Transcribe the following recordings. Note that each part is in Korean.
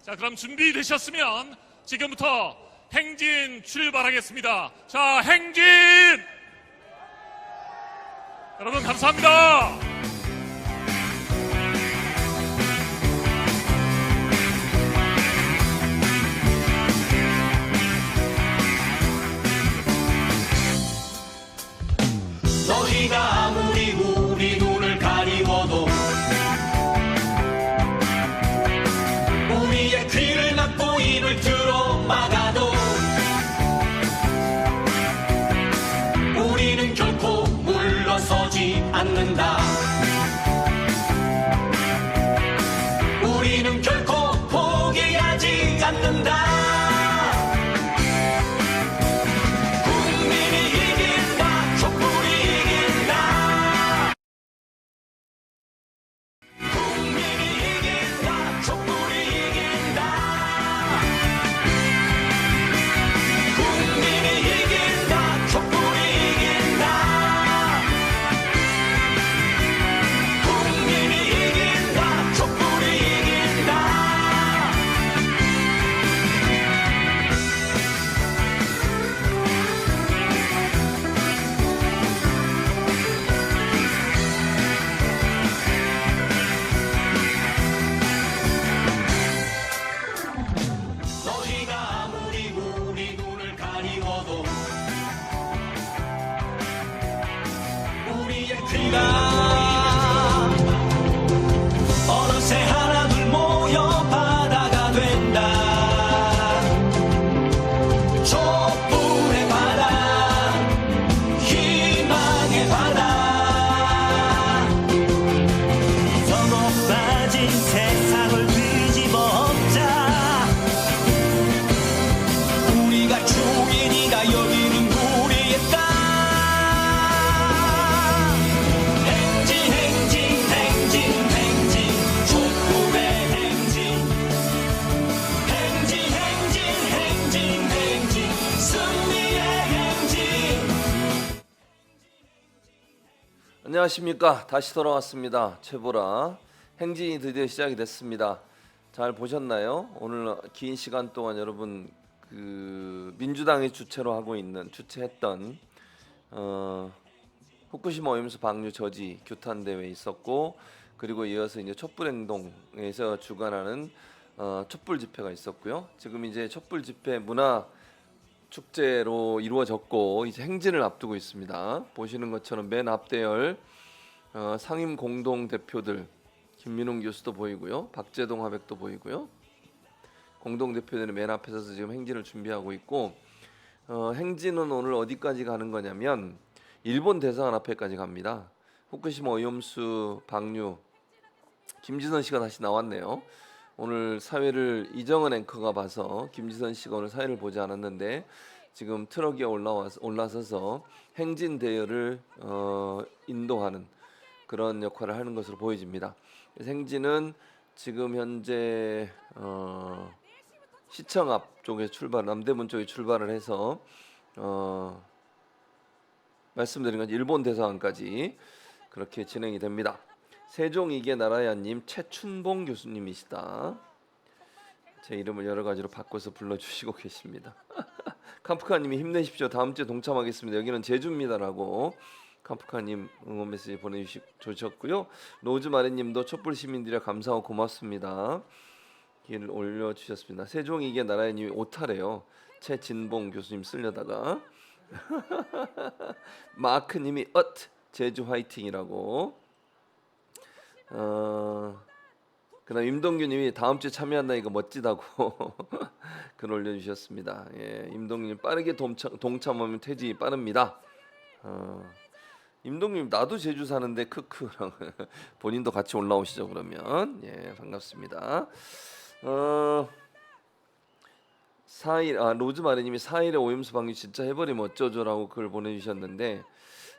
자, 그럼 준비되셨으면 지금부터 행진 출발하겠습니다. 자, 행진! 여러분 감사합니다. 너희가 아무리 우리 눈을 가리워도 우리의 귀를 막고 입을 틀어 막아도 우리는 결코 물러서지 않는다. 우리는 결코 포기하지 않는다. 어느새 하나둘 모여 바다가 된다. 촛불의 바다, 희망의 바다. 서로 빠진 세상을 뒤집어 엎자. 우리가 주인이다. 여기는 우리의 땅. 안녕하십니까. 다시 돌아왔습니다. 최보라. 행진이 드디어 시작이 됐습니다. 잘 보셨나요? 오늘 긴 시간 동안 여러분 민주당이 주최했던 후쿠시마 오염수 방류 저지 규탄 대회 있었고, 그리고 이어서 이제 촛불행동에서 주관하는 촛불 집회가 있었고요. 지금 이제 촛불 집회 문화 축제로 이루어졌고 이제 행진을 앞두고 있습니다. 보시는 것처럼 맨 앞대열 상임 공동 대표들 김민웅 교수도 보이고요, 박재동 화백도 보이고요. 공동 대표들은 맨 앞에 서서 지금 행진을 준비하고 있고, 행진은 오늘 어디까지 가는 거냐면 일본 대사관 앞에까지 갑니다. 후쿠시마 오염수 방류, 김지선 씨가 다시 나왔네요. 오늘 사회를 이정은 앵커가 봐서 김지선 씨가 오늘 사회를 보지 않았는데 지금 트럭에 올라서서 행진 대열을 인도하는 그런 역할을 하는 것으로 보여집니다. 행진은 지금 현재 시청 앞 쪽에 남대문 쪽에 출발을 해서 말씀드린 건 일본 대사관까지 그렇게 진행이 됩니다. 세종 이계 나라야님 최춘봉 교수님이시다. 제 이름을 여러 가지로 바꿔서 불러주시고 계십니다. 캄프카님이 힘내십시오. 다음 주에 동참하겠습니다. 여기는 제주입니다라고 캄프카님 응원 메시지 보내주셨고요. 로즈마리님도 촛불 시민들이 감사하고 고맙습니다. 길 올려주셨습니다. 세종 이계 나라야님이 오타래요. 최진봉 교수님 쓰려다가 마크님이 제주 화이팅이라고. 그다음 임동규님이 다음 주에 참여한다니까 멋지다고 글 올려주셨습니다. 예, 임동규님 빠르게 동참하면 퇴직이 빠릅니다. 임동규님 나도 제주 사는데 크크랑 본인도 같이 올라오시죠 그러면. 예, 반갑습니다. 4일 로즈마리님이 4일에 오염수 방류 진짜 해버리면 어쩌죠라고 글 보내주셨는데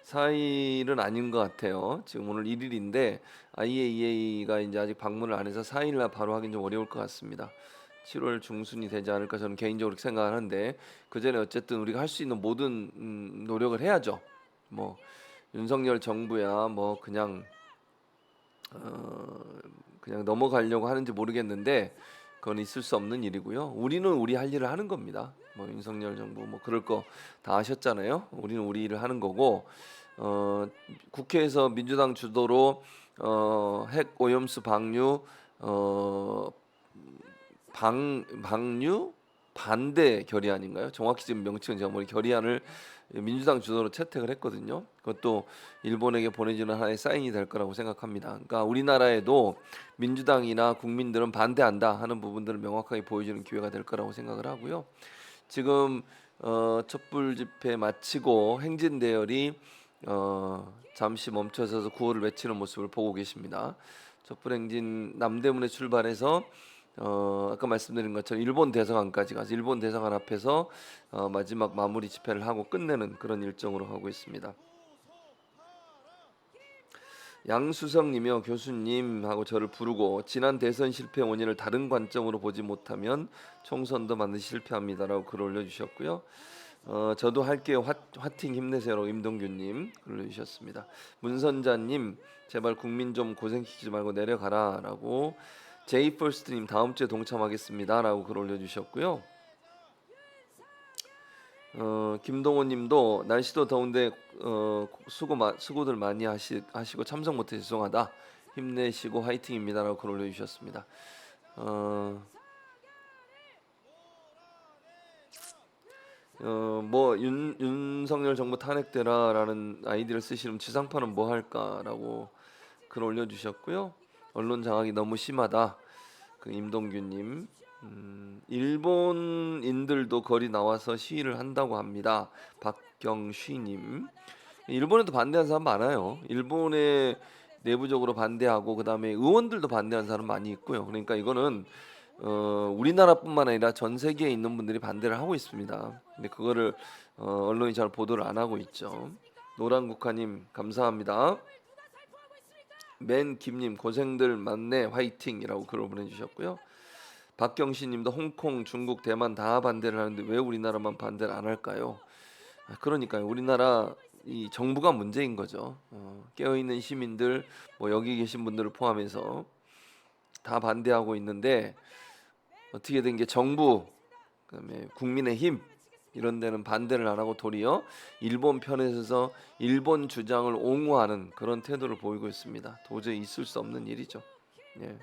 4일은 아닌 것 같아요. 지금 오늘 1일인데 IAEA가 이제 아직 방문을 안 해서 4일날 바로 하긴 좀 어려울 것 같습니다. 7월 중순이 되지 않을까 저는 개인적으로 생각하는데 그 전에 어쨌든 우리가 할 수 있는 모든 노력을 해야죠. 뭐 윤석열 정부야 뭐 그냥 넘어가려고 하는지 모르겠는데 그건 있을 수 없는 일이고요. 우리는 우리 할 일을 하는 겁니다. 뭐 윤석열 정부 뭐 그럴 거 다 하셨잖아요. 우리는 우리 일을 하는 거고 국회에서 민주당 주도로 핵 오염수 방류 방류 반대 결의안인가요? 정확히 지금 명칭은 제가 모르 결의안을 민주당 주도로 채택을 했거든요. 그것도 일본에게 보내주는 하나의 사인이 될 거라고 생각합니다. 그러니까 우리나라에도 민주당이나 국민들은 반대한다 하는 부분들을 명확하게 보여주는 기회가 될 거라고 생각을 하고요. 지금 촛불 집회 마치고 행진 대열이 잠시 멈춰서서 구호를 외치는 모습을 보고 계십니다. 촛불 행진 남대문에 출발해서 아까 말씀드린 것처럼 일본 대사관까지 가서 일본 대사관 앞에서 마지막 마무리 집회를 하고 끝내는 그런 일정으로 하고 있습니다. 양수성님이요, 교수님하고 저를 부르고 지난 대선 실패 원인을 다른 관점으로 보지 못하면 총선도 반드시 실패합니다라고 글 올려주셨고요. 저도 할게요. 화팅 힘내세요라고 임동규님 글 올려주셨습니다. 문선자님 제발 국민 좀 고생시키지 말고 내려가라라고 제이퍼스트님 다음 주에 동참하겠습니다라고 글 올려주셨고요. 김동호님도 날씨도 더운데 수고들 많이 하시고 참석 못해 죄송하다. 힘내시고 화이팅입니다라고 글 올려주셨습니다. 뭐 윤석열 정부 탄핵되라라는 아이디를 쓰시면 지상파는 뭐 할까라고 글 올려주셨고요. 언론 장악이 너무 심하다. 그 임동규님. 일본인들도 거리 나와서 시위를 한다고 합니다. 박경쉬님. 일본에도 반대하는 사람 많아요. 일본에 내부적으로 반대하고 그 다음에 의원들도 반대하는 사람 많이 있고요. 그러니까 이거는 우리나라뿐만 아니라 전 세계에 있는 분들이 반대를 하고 있습니다. 근데 그거를 언론이 잘 보도를 안 하고 있죠. 노란국화님 감사합니다. 맨 김님 고생들 많네 화이팅이라고 글을 보내주셨고요. 박경신님도 홍콩, 중국, 대만 다 반대를 하는데 왜 우리나라만 반대를 안 할까요? 그러니까요. 우리나라 이 정부가 문제인 거죠. 깨어있는 시민들, 뭐 여기 계신 분들을 포함해서 다 반대하고 있는데 어떻게 된 게 정부, 그다음에 국민의힘 이런 데는 반대를 안 하고 도리어 일본 편에 서서 일본 주장을 옹호하는 그런 태도를 보이고 있습니다. 도저히 있을 수 없는 일이죠. 예.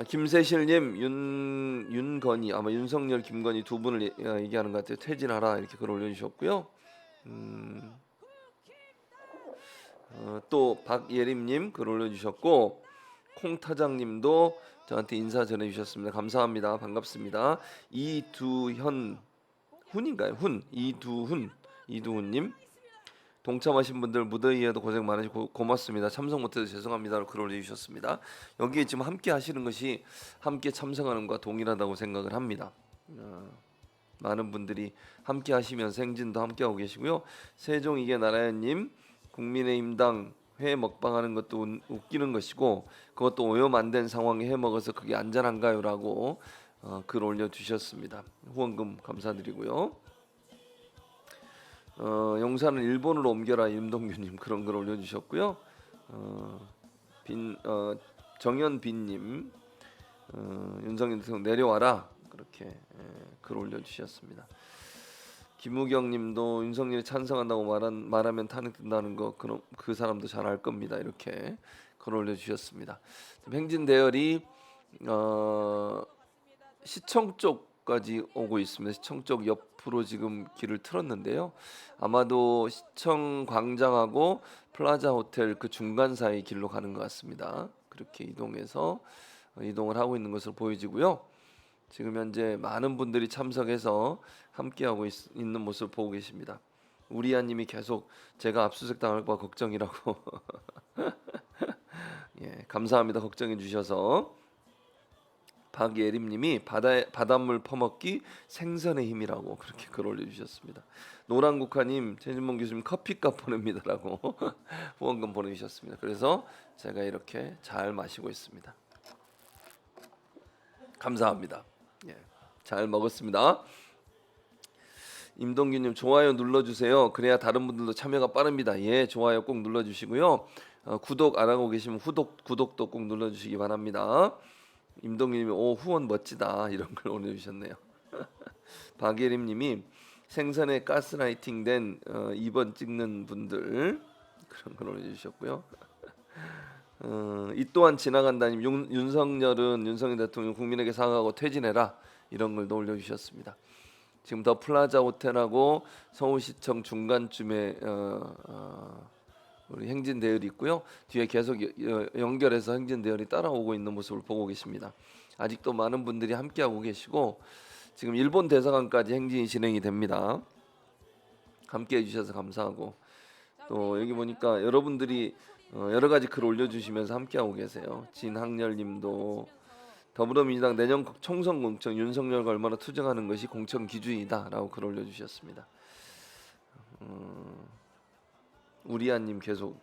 김세실님, 윤건희 아마 윤석열, 김건희 두 분을 얘기하는 것 같아요. 퇴진하라 이렇게 글 올려주셨고요. 또 박예림님 글 올려주셨고 콩타장님도 저한테 인사 전해주셨습니다. 감사합니다. 반갑습니다. 이두현 훈인가요? 이두훈님 동참하신 분들 무더위에도 고생 많으시고 고맙습니다. 참석 못해서 죄송합니다라고 글 올려주셨습니다. 여기에 지금 함께 하시는 것이 함께 참석하는 것과 동일하다고 생각을 합니다. 많은 분들이 함께 하시면서 행진도 함께 하고 계시고요. 세종 이게 나라야님 국민의힘당 회 먹방하는 것도 웃기는 것이고 그것도 오염 안 된 상황에 해 먹어서 그게 안전한가요라고 글 올려주셨습니다. 후원금 감사드리고요. 용산은 일본으로 옮겨라 임동규님 그런 글 올려주셨고요. 정현빈님 윤석열 대통령 내려와라 그렇게 글 올려주셨습니다. 김우경님도 윤석열이 찬성한다고 말하면 탄핵된다는 거 그럼 그 사람도 잘 알 겁니다. 이렇게 글 올려주셨습니다. 행진 대열이 시청 쪽까지 오고 있습니다. 시청 쪽 옆으로 지금 길을 틀었는데요. 아마도 시청 광장하고 플라자 호텔 그 중간 사이 길로 가는 것 같습니다. 그렇게 이동을 하고 있는 것으로 보여지고요. 지금 현재 많은 분들이 참석해서 함께하고 있는 모습을 보고 계십니다. 우리아님이 계속 제가 압수수색 당할까 걱정이라고 예, 감사합니다. 걱정해 주셔서. 박예림님이 바닷물 퍼먹기 생선의 힘이라고 그렇게 글 올려주셨습니다. 노란국화님 최진봉 교수님 커피값 보냅니다라고 후원금 보내주셨습니다. 그래서 제가 이렇게 잘 마시고 있습니다. 감사합니다. 예, 잘 먹었습니다. 임동규님 좋아요 눌러주세요. 그래야 다른 분들도 참여가 빠릅니다. 예, 좋아요 꼭 눌러주시고요. 구독 안 하고 계시면 구독도 꼭 눌러주시기 바랍니다. 임동규님이 오 후원 멋지다 이런 걸 올려주셨네요. 박예림님이 생선에 가스라이팅된 2번 찍는 분들 그런 걸 올려주셨고요. 이 또한 지나간다님 윤석열 대통령 국민에게 사과하고 퇴진해라 이런 걸도 올려주셨습니다. 지금 더 플라자 호텔하고 서울시청 중간쯤에 우리 행진 대열이 있고요. 뒤에 계속 연결해서 행진 대열이 따라오고 있는 모습을 보고 계십니다. 아직도 많은 분들이 함께하고 계시고 지금 일본 대사관까지 행진이 진행이 됩니다. 함께해 주셔서 감사하고 또 여기 보니까 여러분들이 여러 가지 글 올려주시면서 함께하고 계세요. 진학열님도 더불어민주당 내년 총선 공천 윤석열과 얼마나 투쟁하는 것이 공천 기준이다라고 글 올려주셨습니다. 우리아님 계속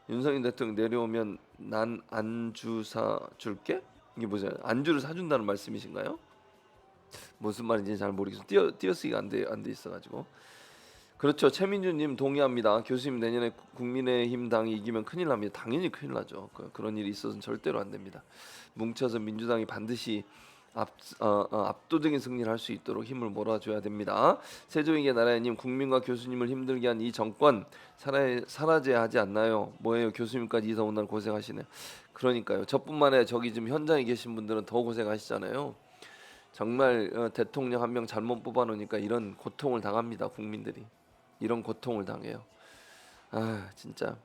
윤석열 대통령 내려오면 난 안주 사 줄게? 이게 뭐죠? 안주를 사준다는 말씀이신가요? 무슨 말인지 잘 모르겠어요. 띄어쓰기가 안 돼 있어가지고. 그렇죠. 최민주님 동의합니다. 교수님 내년에 국민의힘 당이 이기면 큰일 납니다. 당연히 큰일 나죠. 그런 일이 있어서는 절대로 안 됩니다. 뭉쳐서 민주당이 반드시 압도적인 승리를 할 수 있도록 힘을 몰아줘야 됩니다. 세종이의 나라님 국민과 교수님을 힘들게 한 이 정권 사라져야 하지 않나요? 뭐예요? 교수님까지 이 더운 날 고생하시네. 그러니까요. 저뿐만 아니라 저기 지금 현장에 계신 분들은 더 고생하시잖아요. 정말 대통령 한 명 잘못 뽑아놓으니까 이런 고통을 당합니다. 국민들이 이런 고통을 당해요. 진짜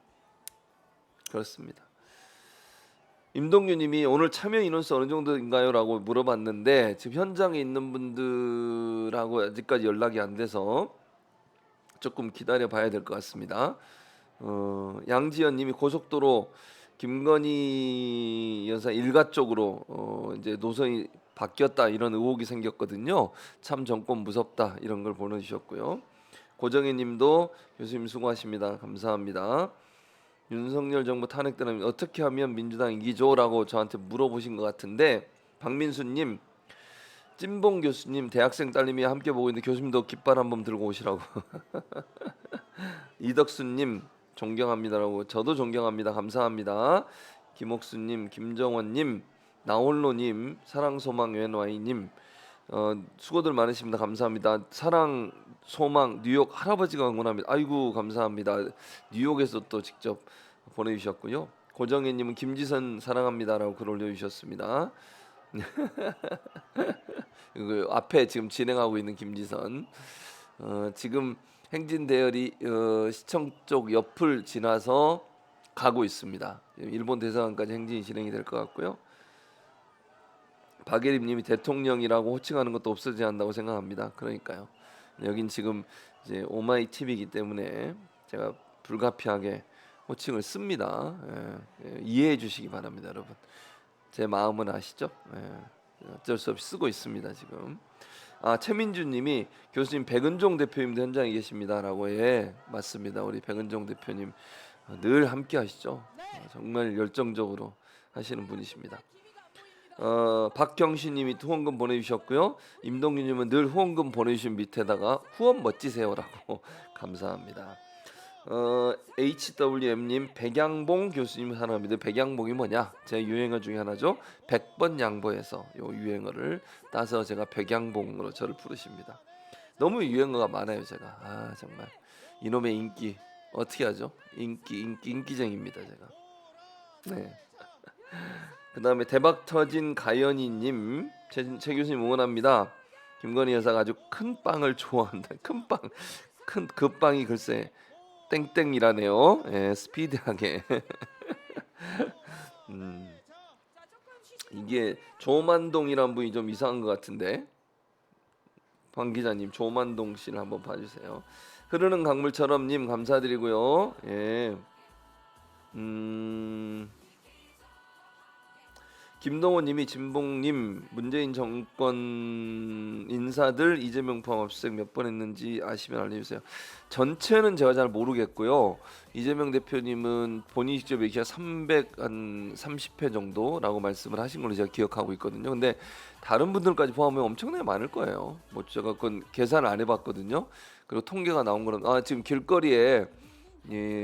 그렇습니다. 임동규님이 오늘 참여 인원수 어느 정도인가요?라고 물어봤는데 지금 현장에 있는 분들하고 아직까지 연락이 안 돼서 조금 기다려봐야 될 것 같습니다. 양지연님이 고속도로 김건희 여사 일가 쪽으로 이제 노선이 바뀌었다 이런 의혹이 생겼거든요. 참 정권 무섭다 이런 걸 보내주셨고요. 고정희님도 교수님 수고하십니다. 감사합니다. 윤석열 정부 탄핵되면 어떻게 하면 민주당 이기죠?라고 저한테 물어보신 것 같은데 박민수님, 찐봉 교수님 대학생 딸님이 함께 보고 있는데 교수님도 깃발 한번 들고 오시라고. 이덕수님 존경합니다라고 저도 존경합니다. 감사합니다. 김옥수님, 김정원님, 나홀로님, 사랑소망 웬와이님 수고들 많으십니다. 감사합니다. 사랑 소망 뉴욕 할아버지가 응원합니다. 아이고 감사합니다. 뉴욕에서 또 직접 보내주셨고요. 고정혜님은 김지선 사랑합니다라고 글 올려주셨습니다. 그 앞에 지금 진행하고 있는 김지선 지금 행진 대열이 시청 쪽 옆을 지나서 가고 있습니다. 일본 대사관까지 행진이 진행이 될 것 같고요. 박예림님이 대통령이라고 호칭하는 것도 없어져야 한다고 생각합니다. 그러니까요. 여긴 지금 이제 오마이 TV이기 때문에 제가 불가피하게 호칭을 씁니다. 이해해 주시기 바랍니다, 여러분. 제 마음은 아시죠? 어쩔 수 없이 쓰고 있습니다, 지금. 최민주님이 교수님 백은종 대표님도 현장에 계십니다라고 맞습니다. 우리 백은종 대표님 늘 함께 하시죠. 정말 열정적으로 하시는 분이십니다. 박경신님이 후원금 보내주셨고요. 임동규님은 늘 후원금 보내주신 밑에다가 후원 멋지세요라고 감사합니다. HWM님 백양봉 교수님 사랑합니다. 백양봉이 뭐냐? 제 유행어 중에 하나죠. 100번 양보해서 요 유행어를 따서 제가 백양봉으로 저를 부르십니다. 너무 유행어가 많아요 제가. 정말 이놈의 인기 어떻게 하죠? 인기쟁입니다 제가. 네. 그 다음에 대박 터진 가연이님 최 교수님 응원합니다. 김건희 여사가 아주 큰 빵을 좋아한다. 큰 빵, 그 빵이 글쎄 땡땡이라네요. 스피디하게. 이게 조만동이란 분이 좀 이상한 것 같은데 방 기자님 조만동 씨를 한번 봐주세요. 흐르는 강물처럼님 감사드리고요. 김동호님이 진봉님 문재인 정권 인사들 이재명 포함 압수수색 몇 번 했는지 아시면 알려주세요. 전체는 제가 잘 모르겠고요. 이재명 대표님은 본인이 직접 얘기한 330회 정도라고 말씀을 하신 걸로 제가 기억하고 있거든요. 근데 다른 분들까지 포함하면 엄청나게 많을 거예요. 뭐 제가 그건 계산을 안 해봤거든요. 그리고 통계가 나온 거는 지금 길거리에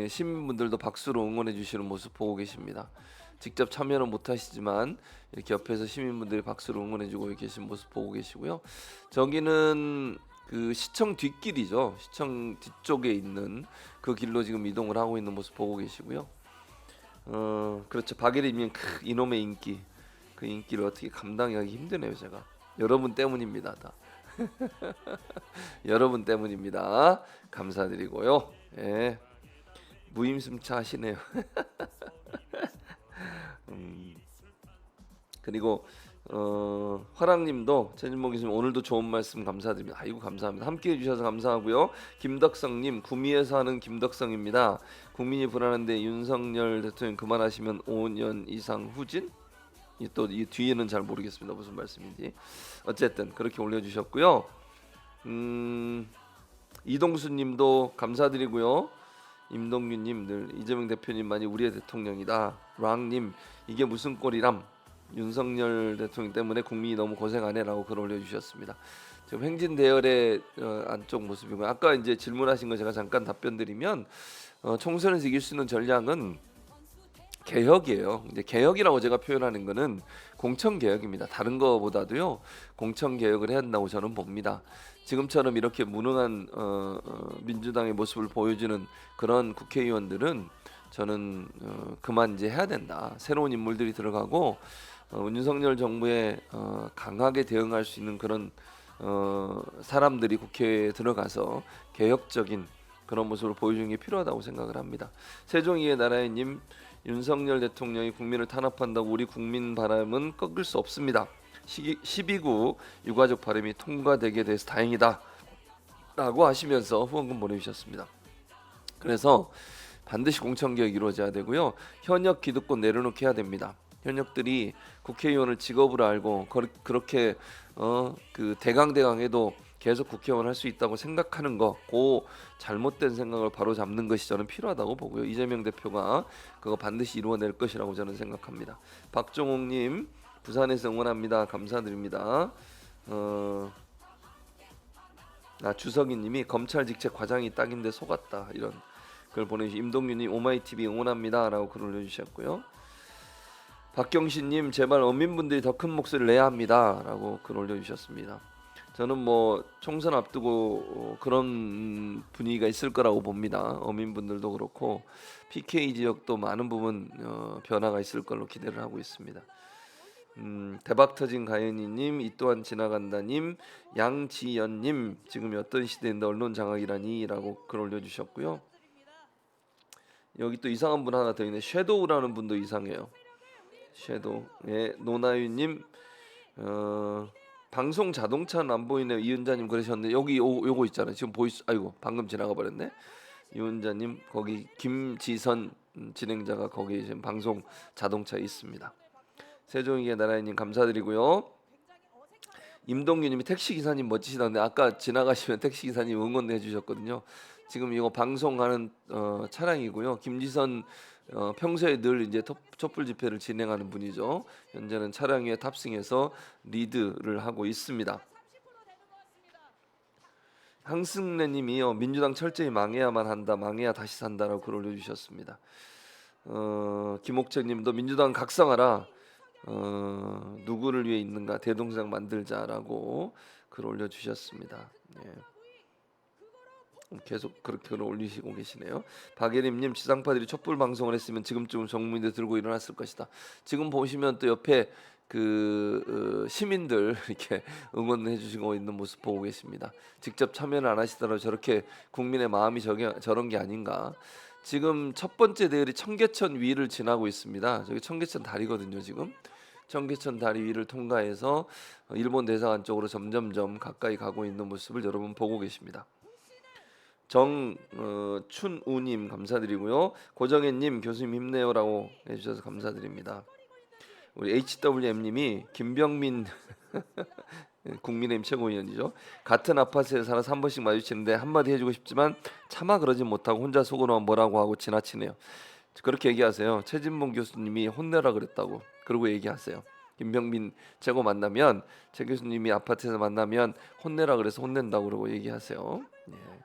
시민분들도 박수로 응원해 주시는 모습 보고 계십니다. 직접 참여는 못하시지만 이렇게 옆에서 시민분들이 박수로 응원해주고 계신 모습 보고 계시고요. 저기는 그 시청 뒷길이죠. 시청 뒤쪽에 있는 그 길로 지금 이동을 하고 있는 모습 보고 계시고요. 그렇죠. 박예림님 이놈의 인기, 그 인기를 어떻게 감당하기 힘드네요. 제가 여러분 때문입니다. 다 여러분 때문입니다. 감사드리고요. 예. 무임승차하시네요. 그리고 화랑님도 최진봉 교수님 오늘도 좋은 말씀 감사드립니다. 아이고 감사합니다. 함께해 주셔서 감사하고요. 김덕성님 구미에서 하는 김덕성입니다. 국민이 불안한데 윤석열 대통령 그만하시면 5년 이상 후진? 또 이 뒤에는 잘 모르겠습니다. 무슨 말씀인지. 어쨌든 그렇게 올려주셨고요. 이동수님도 감사드리고요. 임동규님 늘 이재명 대표님 많이 우리의 대통령이다. 랑님 이게 무슨 꼴이람? 윤석열 대통령 때문에 국민이 너무 고생하네라고 글 올려주셨습니다. 지금 행진 대열의 안쪽 모습이고요. 아까 이제 질문하신 거 제가 잠깐 답변드리면 총선에서 이길 수 있는 전략은 개혁이에요. 이제 개혁이라고 제가 표현하는 거는 공천 개혁입니다. 다른 거보다도요 공천 개혁을 해야 한다고 저는 봅니다. 지금처럼 이렇게 무능한 민주당의 모습을 보여주는 그런 국회의원들은 저는 그만 이제 해야 된다. 새로운 인물들이 들어가고 윤석열 정부에 강하게 대응할 수 있는 그런 사람들이 국회에 들어가서 개혁적인 그런 모습을 보여주는 게 필요하다고 생각을 합니다. 세종이의 나라의님 윤석열 대통령이 국민을 탄압한다고 우리 국민 바람은 꺾을 수 없습니다. 12구 유가족 바람이 통과되게 돼서 다행이다 라고 하시면서 후원금 보내주셨습니다. 그래서 반드시 공천개혁이 이루어져야 되고요. 현역 기득권 내려놓게 해야 됩니다. 현역들이 국회의원을 직업으로 알고 그렇게 그 대강대강해도 계속 국회의원 할 수 있다고 생각하는 거, 그 잘못된 생각을 바로 잡는 것이 저는 필요하다고 보고요. 이재명 대표가 그거 반드시 이루어낼 것이라고 저는 생각합니다. 박종옥님 부산에서 응원합니다. 감사드립니다. 주석이님이 검찰 직책 과장이 딱인데 속았다 이런 글 보내주시. 임동규님 오마이TV 응원합니다라고 글 올려주셨고요. 박경신님 제발 어민분들이 더 큰 목소리를 내야 합니다라고 글 올려주셨습니다. 저는 뭐 총선 앞두고 그런 분위기가 있을 거라고 봅니다. 어민분들도 그렇고 PK 지역도 많은 부분 변화가 있을 걸로 기대를 하고 있습니다. 대박 터진 가연이님, 이 또한 지나간다님, 양지연님 지금이 어떤 시대인데 언론 장악이라니라고 글 올려주셨고요. 여기 또 이상한 분 하나 더 있네. 섀도우라는 분도 이상해요. 섀도우. 예, 노나유님 방송 자동차는 안 보이네요. 이은자님 그러셨는데 여기 요거 있잖아요. 지금 아이고 방금 지나가 버렸네. 이은자님 거기 김지선 진행자가 거기 지금 방송 자동차 있습니다. 세종이의 나라님 감사드리고요. 임동규님이 택시기사님 멋지시다는데 아까 지나가시면 택시기사님 응원해 주셨거든요. 지금 이거 방송하는 차량이고요. 김지선 평소에 늘 이제 촛불 집회를 진행하는 분이죠. 현재는 차량 위에 탑승해서 리드를 하고 있습니다. 항승래님이요 민주당 철저히 망해야만 한다, 망해야 다시 산다라고 글 올려주셨습니다. 김옥철님도 민주당 각성하라, 누구를 위해 있는가 대동상 만들자라고 글 올려주셨습니다. 예. 계속 그렇게 글을 올리시고 계시네요. 박예림님 지상파들이 촛불 방송을 했으면 지금쯤 정문대 들고 일어났을 것이다. 지금 보시면 또 옆에 그 시민들 이렇게 응원해 주시고 있는 모습 보고 계십니다. 직접 참여는 안 하시더라도 저렇게 국민의 마음이 저런 게 아닌가. 지금 첫 번째 대열이 청계천 위를 지나고 있습니다. 저기 청계천 다리거든요. 지금 청계천 다리 위를 통과해서 일본 대사관 쪽으로 점점점 가까이 가고 있는 모습을 여러분 보고 계십니다. 정춘우님 감사드리고요. 고정혜님 교수님 힘내요라고 해주셔서 감사드립니다. 우리 HWM님이 김병민 국민의힘 최고위원이죠. 같은 아파트에 살아서 한 번씩 마주치는데 한마디 해주고 싶지만 차마 그러지 못하고 혼자 속으로만 뭐라고 하고 지나치네요. 그렇게 얘기하세요. 최진봉 교수님이 혼내라 그랬다고. 그러고 얘기하세요. 김병민 최고 만나면 최 교수님이 아파트에서 만나면 혼내라 그래서 혼낸다고 그러고 얘기하세요. 예.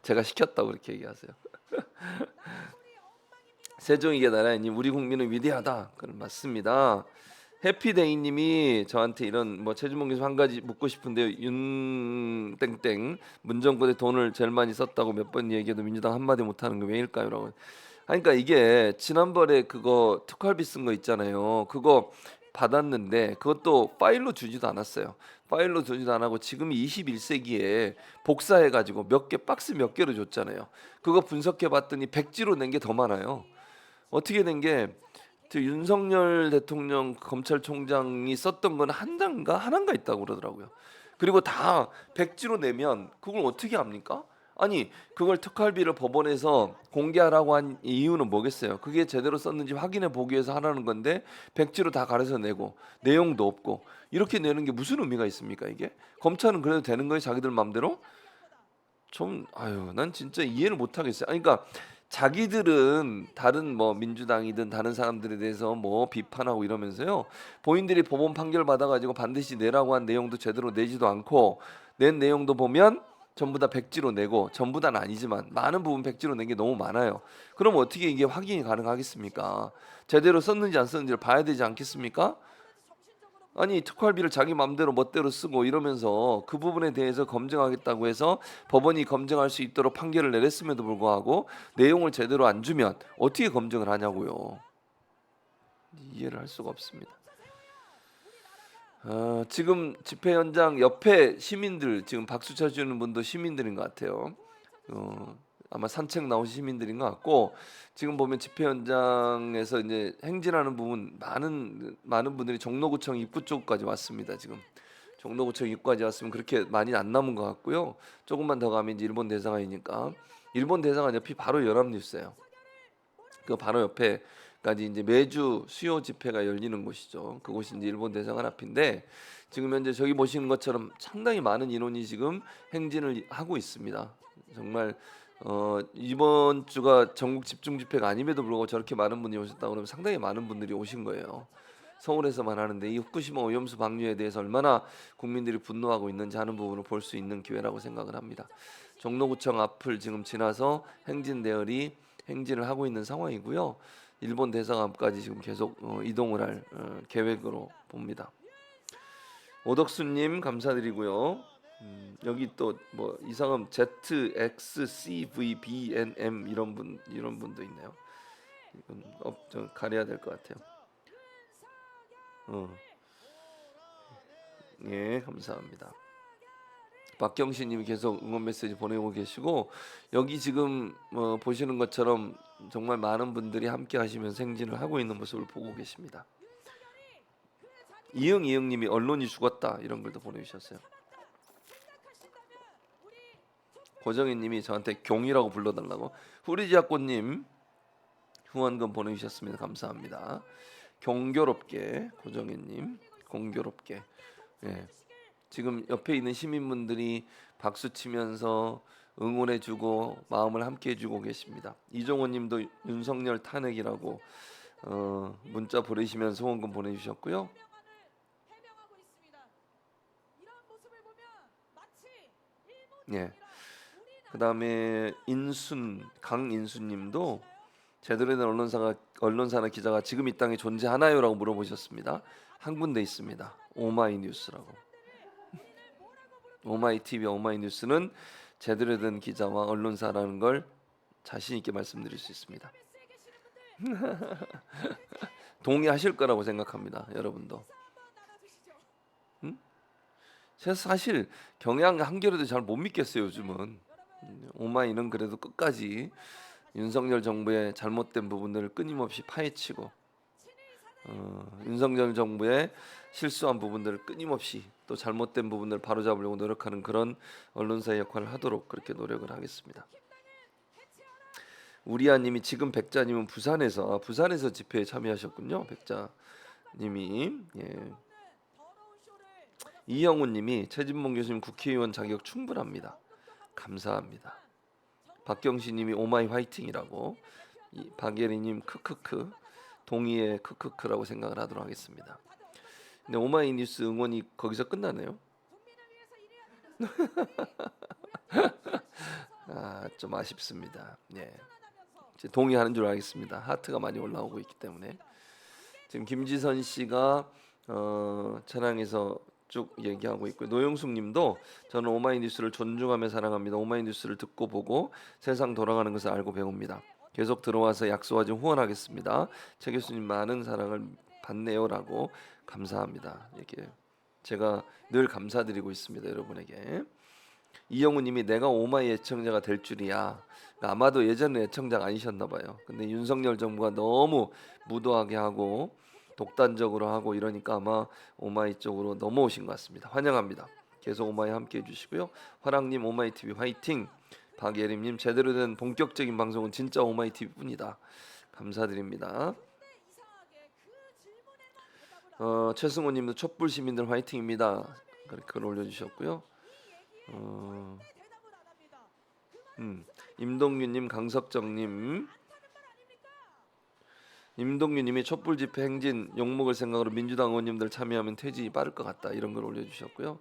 제가 시켰다고 그렇게 얘기하세요. 세종이게 나라님 우리 국민은 위대하다. 그건 맞습니다. 해피데이님이 저한테 이런 뭐 최준봉 교수 한 가지 묻고 싶은데요. 윤 땡땡 문정권에 돈을 제일 많이 썼다고 몇 번 얘기해도 민주당 한마디 못하는 게 왜일까요?라고. 그러니까 이게 지난번에 그거 특활비 쓴 거 있잖아요. 그거 받았는데 그것도 파일로 주지도 않았어요. 파일로 주지도 안 하고 지금 21세기에 복사해가지고 몇 개 박스 몇 개로 줬잖아요. 그거 분석해봤더니 백지로 낸 게 더 많아요. 어떻게 된 게 윤석열 대통령 검찰총장이 썼던 건 한 장인가 하나인가 있다고 그러더라고요. 그리고 다 백지로 내면 그걸 어떻게 합니까? 아니 그걸 특활비를 법원에서 공개하라고 한 이유는 뭐겠어요? 그게 제대로 썼는지 확인해 보기 위해서 하라는 건데 백지로 다 가려서 내고 내용도 없고 이렇게 내는 게 무슨 의미가 있습니까? 이게 검찰은 그래도 되는 거예요? 자기들 마음대로? 좀 아유 난 진짜 이해를 못 하겠어요. 아니, 그러니까 자기들은 다른 뭐 민주당이든 다른 사람들에 대해서 뭐 비판하고 이러면서요. 본인들이 법원 판결 받아가지고 반드시 내라고 한 내용도 제대로 내지도 않고 낸 내용도 보면 전부 다 백지로 내고 전부 다는 아니지만 많은 부분 백지로 낸 게 너무 많아요. 그럼 어떻게 이게 확인이 가능하겠습니까? 제대로 썼는지 안 썼는지를 봐야 되지 않겠습니까? 아니 특활비를 자기 마음대로 멋대로 쓰고 이러면서 그 부분에 대해서 검증하겠다고 해서 법원이 검증할 수 있도록 판결을 내렸음에도 불구하고 내용을 제대로 안 주면 어떻게 검증을 하냐고요. 이해를 할 수가 없습니다. 지금 집회 현장 옆에 시민들 지금 박수 쳐주는 분도 시민들인 것 같아요. 아마 산책 나오신 시민들인 것 같고 지금 보면 집회 현장에서 이제 행진하는 부분 많은 분들이 종로구청 입구 쪽까지 왔습니다. 지금 종로구청 입구까지 왔으면 그렇게 많이 안 남은 것 같고요. 조금만 더 가면 이제 일본 대사관이니까 일본 대사관 옆이 바로 연합뉴스예요. 그 바로 옆에까지 이제 매주 수요 집회가 열리는 곳이죠. 그곳이 이제 일본 대사관 앞인데 지금 현재 저기 보시는 것처럼 상당히 많은 인원이 지금 행진을 하고 있습니다. 정말 이번 주가 전국 집중 집회가 아님에도 불구하고 저렇게 많은 분이 오셨다 그러면 상당히 많은 분들이 오신 거예요. 서울에서만 하는데 이 후쿠시마 오염수 방류에 대해서 얼마나 국민들이 분노하고 있는지 하는 부분을 볼 수 있는 기회라고 생각을 합니다. 종로구청 앞을 지금 지나서 행진 대열이 행진을 하고 있는 상황이고요. 일본 대사관 앞까지 지금 계속 이동을 할 계획으로 봅니다. 오덕수님 감사드리고요. 여기 또 뭐 이상한 ZXCVBNM 이런 분도 있네요. 이건 좀 가려야 될 것 같아요. 예, 감사합니다. 박경신님이 계속 응원 메시지 보내고 계시고 여기 지금 보시는 것처럼 정말 많은 분들이 함께 하시면서 행진을 하고 있는 모습을 보고 계십니다. 이응님이 언론이 죽었다 이런 글도 보내주셨어요. 고정희님이 저한테 경이라고 불러달라고. 후리지아꽃님 후원금 보내주셨습니다. 감사합니다. 경교롭게 고정희님 공교롭게. 예. 지금 옆에 있는 시민분들이 박수 치면서 응원해주고 마음을 함께해주고 계십니다. 이종호님도 윤석열 탄핵이라고 문자 보내시면서 후원금 보내주셨고요. 예. 그다음에 강인수님도 제대로 된 언론사나 기자가 지금 이 땅에 존재하나요라고 물어보셨습니다. 한 군데 있습니다. 오마이뉴스라고. 오마이TV 오마이뉴스는 제대로 된 기자와 언론사라는 걸 자신 있게 말씀드릴 수 있습니다. 동의하실 거라고 생각합니다. 여러분도. 제가 사실 경향 한겨레도 잘 못 믿겠어요. 요즘은 오마이는 그래도 끝까지 윤석열 정부의 잘못된 부분들을 끊임없이 파헤치고 윤석열 정부의 실수한 부분들을 끊임없이 또 잘못된 부분들을 바로잡으려고 노력하는 그런 언론사의 역할을 하도록 그렇게 노력을 하겠습니다. 우리아님이 지금 백자님은 부산에서 집회에 참여하셨군요. 백자님이 예. 이영훈님이 최진봉 교수님 국회의원 자격 충분합니다. 감사합니다. 박경신님이 오마이 화이팅이라고. 박예리님 크크크 동의의 크크크라고 생각을 하도록 하겠습니다. 근데 오마이뉴스 응원이 거기서 끝나네요. 좀 아쉽습니다. 예. 이제 동의하는 줄 알겠습니다. 하트가 많이 올라오고 있기 때문에. 지금 김지선 씨가 차량에서 쭉 얘기하고 있고요. 노영숙님도 저는 오마이뉴스를 존중하며 사랑합니다. 오마이뉴스를 듣고 보고 세상 돌아가는 것을 알고 배웁니다. 계속 들어와서 약소와 좀 후원하겠습니다. 최 교수님 많은 사랑을 받네요라고 감사합니다. 이렇게 제가 늘 감사드리고 있습니다. 여러분에게. 이영우님이 내가 오마이 애청자가 될 줄이야. 아마도 예전에 애청자가 아니셨나 봐요. 근데 윤석열 정부가 너무 무도하게 하고 독단적으로 하고 이러니까 아마 오마이 쪽으로 넘어오신 것 같습니다. 환영합니다. 계속 오마이 함께 해주시고요. 화랑님 오마이 TV 화이팅. 박예림님 제대로 된 본격적인 방송은 진짜 오마이 TV뿐이다. 감사드립니다. 최승호님도 촛불 시민들 화이팅입니다. 그렇게 글 올려주셨고요. 임동규님, 강석정님, 임동규님이 촛불 집회 행진 욕먹을 생각으로 민주당 의원님들 참여하면 퇴진이 빠를 것 같다 이런 걸 올려주셨고요.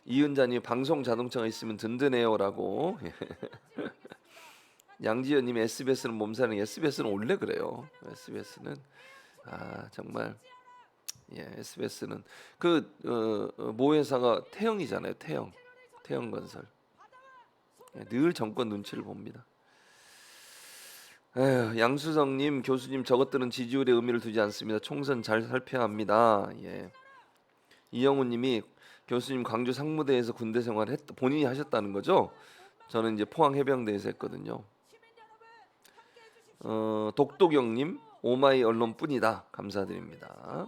이은자님 방송 자동차가 있으면 든든해요라고. 양지연님이 SBS는 몸살은 SBS는 원래 그래요. SBS는 정말 SBS는 모 회사가 태영이잖아요. 태영건설. 늘 정권 눈치를 봅니다. 양수성님, 교수님 저것들은 지지율에 의미를 두지 않습니다. 총선 잘 살펴야 합니다. 이영우님이 교수님 광주 상무대에서 군대 생활을 본인이 하셨다는 거죠? 저는 이제 포항 해병대에서 했거든요. 독도경님 오마이 언론뿐이다. 감사드립니다.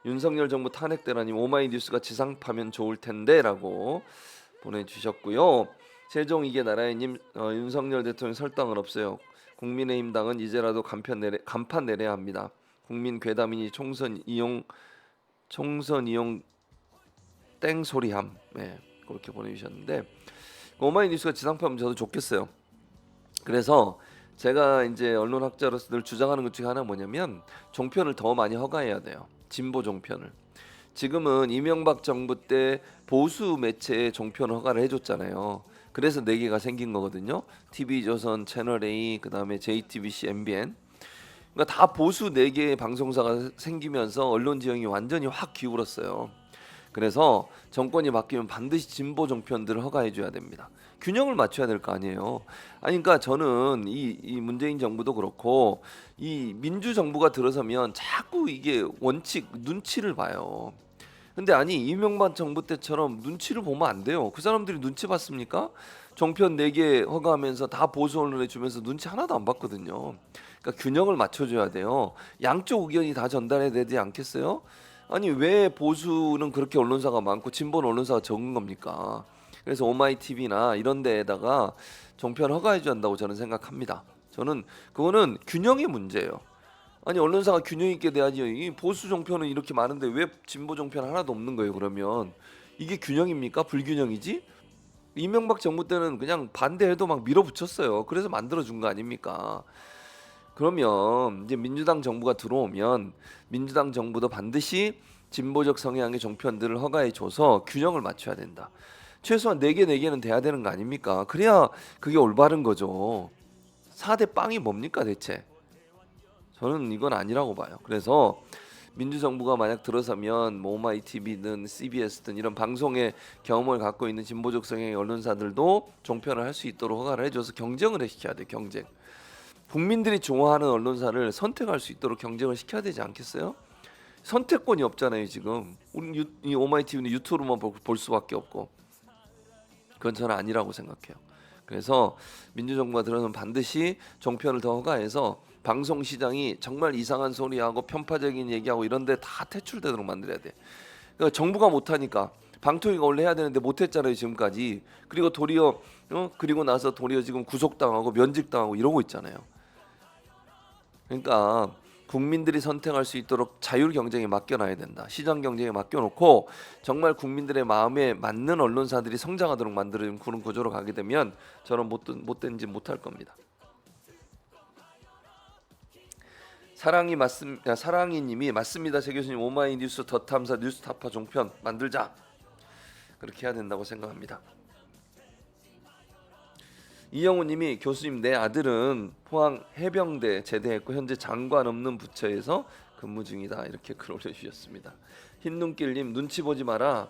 윤석열 정부 탄핵대라님 오마이 뉴스가 지상파면 좋을 텐데라고 보내주셨고요. 세종 이게 나라의님 윤석열 대통령 설당은 없어요. 국민의힘당은 이제라도 간판 내려야 합니다. 국민 괴담이니 총선 이용 땡소리함. 그렇게 보내주셨는데 오마이뉴스가 지상파면 저도 좋겠어요. 그래서 제가 이제 언론학자로서 늘 주장하는 것 중에 하나 뭐냐면 종편을 더 많이 허가해야 돼요. 진보 종편을. 지금은 이명박 정부 때 보수 매체에 종편을 허가를 해줬잖아요. 그래서 4개가 생긴 거거든요. TV조선, 채널A, 그 다음에 JTBC, MBN. 그러니까 다 보수 4개의 방송사가 생기면서 언론 지형이 완전히 확 기울었어요. 그래서 정권이 바뀌면 반드시 진보 종편들을 허가해줘야 됩니다. 균형을 맞춰야 될 거 아니에요. 그러니까 저는 이 문재인 정부도 그렇고 이 민주 정부가 들어서면 자꾸 이게 원칙 눈치를 봐요. 근데 이명박 정부 때처럼 눈치를 보면 안 돼요. 그 사람들이 눈치 봤습니까? 종편 4개 허가하면서 다 보수 언론에 주면서 눈치 하나도 안 봤거든요. 그러니까 균형을 맞춰줘야 돼요. 양쪽 의견이 다 전달해야 되지 않겠어요? 왜 보수는 그렇게 언론사가 많고 진보는 언론사가 적은 겁니까? 그래서 오마이TV나 이런 데에다가 종편 허가해줘야 한다고 저는 생각합니다. 저는 그거는 균형의 문제예요. 언론사가 균형 있게 돼야지. 이 보수 종편은 이렇게 많은데 왜 진보 종편 하나도 없는 거예요? 그러면 이게 균형입니까? 불균형이지? 이명박 정부 때는 그냥 반대해도 막 밀어붙였어요. 그래서 만들어준 거 아닙니까? 그러면 이제 민주당 정부가 들어오면 민주당 정부도 반드시 진보적 성향의 종편들을 허가해줘서 균형을 맞춰야 된다. 최소한 4개는 돼야 되는 거 아닙니까? 그래야 그게 올바른 거죠. 4대 빵이 뭡니까 대체? 저는 이건 아니라고 봐요. 그래서 민주정부가 만약 들어서면 오마이TV든 CBS든 이런 방송의 경험을 갖고 있는 진보적 성향의 언론사들도 종편을 할 수 있도록 허가를 해줘서 경쟁을 시켜야 돼. 경쟁. 국민들이 좋아하는 언론사를 선택할 수 있도록 경쟁을 시켜야 되지 않겠어요? 선택권이 없잖아요 지금. 우리 이 오마이TV는 유튜브로만 볼 수밖에 없고. 그건 저는 아니라고 생각해요. 그래서 민주정부가 들어서면 반드시 종편을 더 허가해서 방송 시장이 정말 이상한 소리하고 편파적인 얘기하고 이런 데 다 퇴출되도록 만들어야 돼. 그러니까 정부가 못하니까 방통위가 원래 해야 되는데 못했잖아요 지금까지. 그리고 도리어 그리고 나서 도리어 지금 구속당하고 면직당하고 이러고 있잖아요. 그러니까 국민들이 선택할 수 있도록 자율 경쟁에 맡겨놔야 된다. 시장 경쟁에 맡겨놓고 정말 국민들의 마음에 맞는 언론사들이 성장하도록 만드는 그런 구조로 가게 되면 저는 못된 짓 못할 겁니다. 사랑이님이 맞습니다. 제 교수님 오마이뉴스 더 탐사 뉴스타파 종편 만들자. 그렇게 해야 된다고 생각합니다. 이영우님이 교수님 내 아들은 포항 해병대 제대했고 현재 장관 없는 부처에서 근무 중이다 이렇게 글 올려주셨습니다. 흰눈길님 눈치 보지 마라.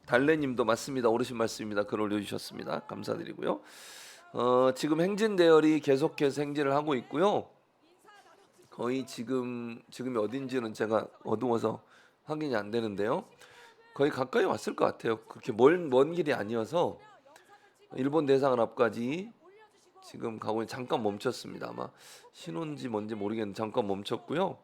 달래님도 맞습니다. 오르신 말씀입니다. 글 올려주셨습니다. 감사드리고요. 지금 행진 대열이 계속해서 행진을 하고 있고요. 거의 지금이 어딘지는 제가 어두워서 확인이 안 되는데요. 거의 가까이 왔을 것 같아요. 그렇게 먼 길이 아니어서 일본 대사관 앞까지 지금 가고 잠깐 멈췄습니다. 아마 신호인지 뭔지 모르겠는데 잠깐 멈췄고요.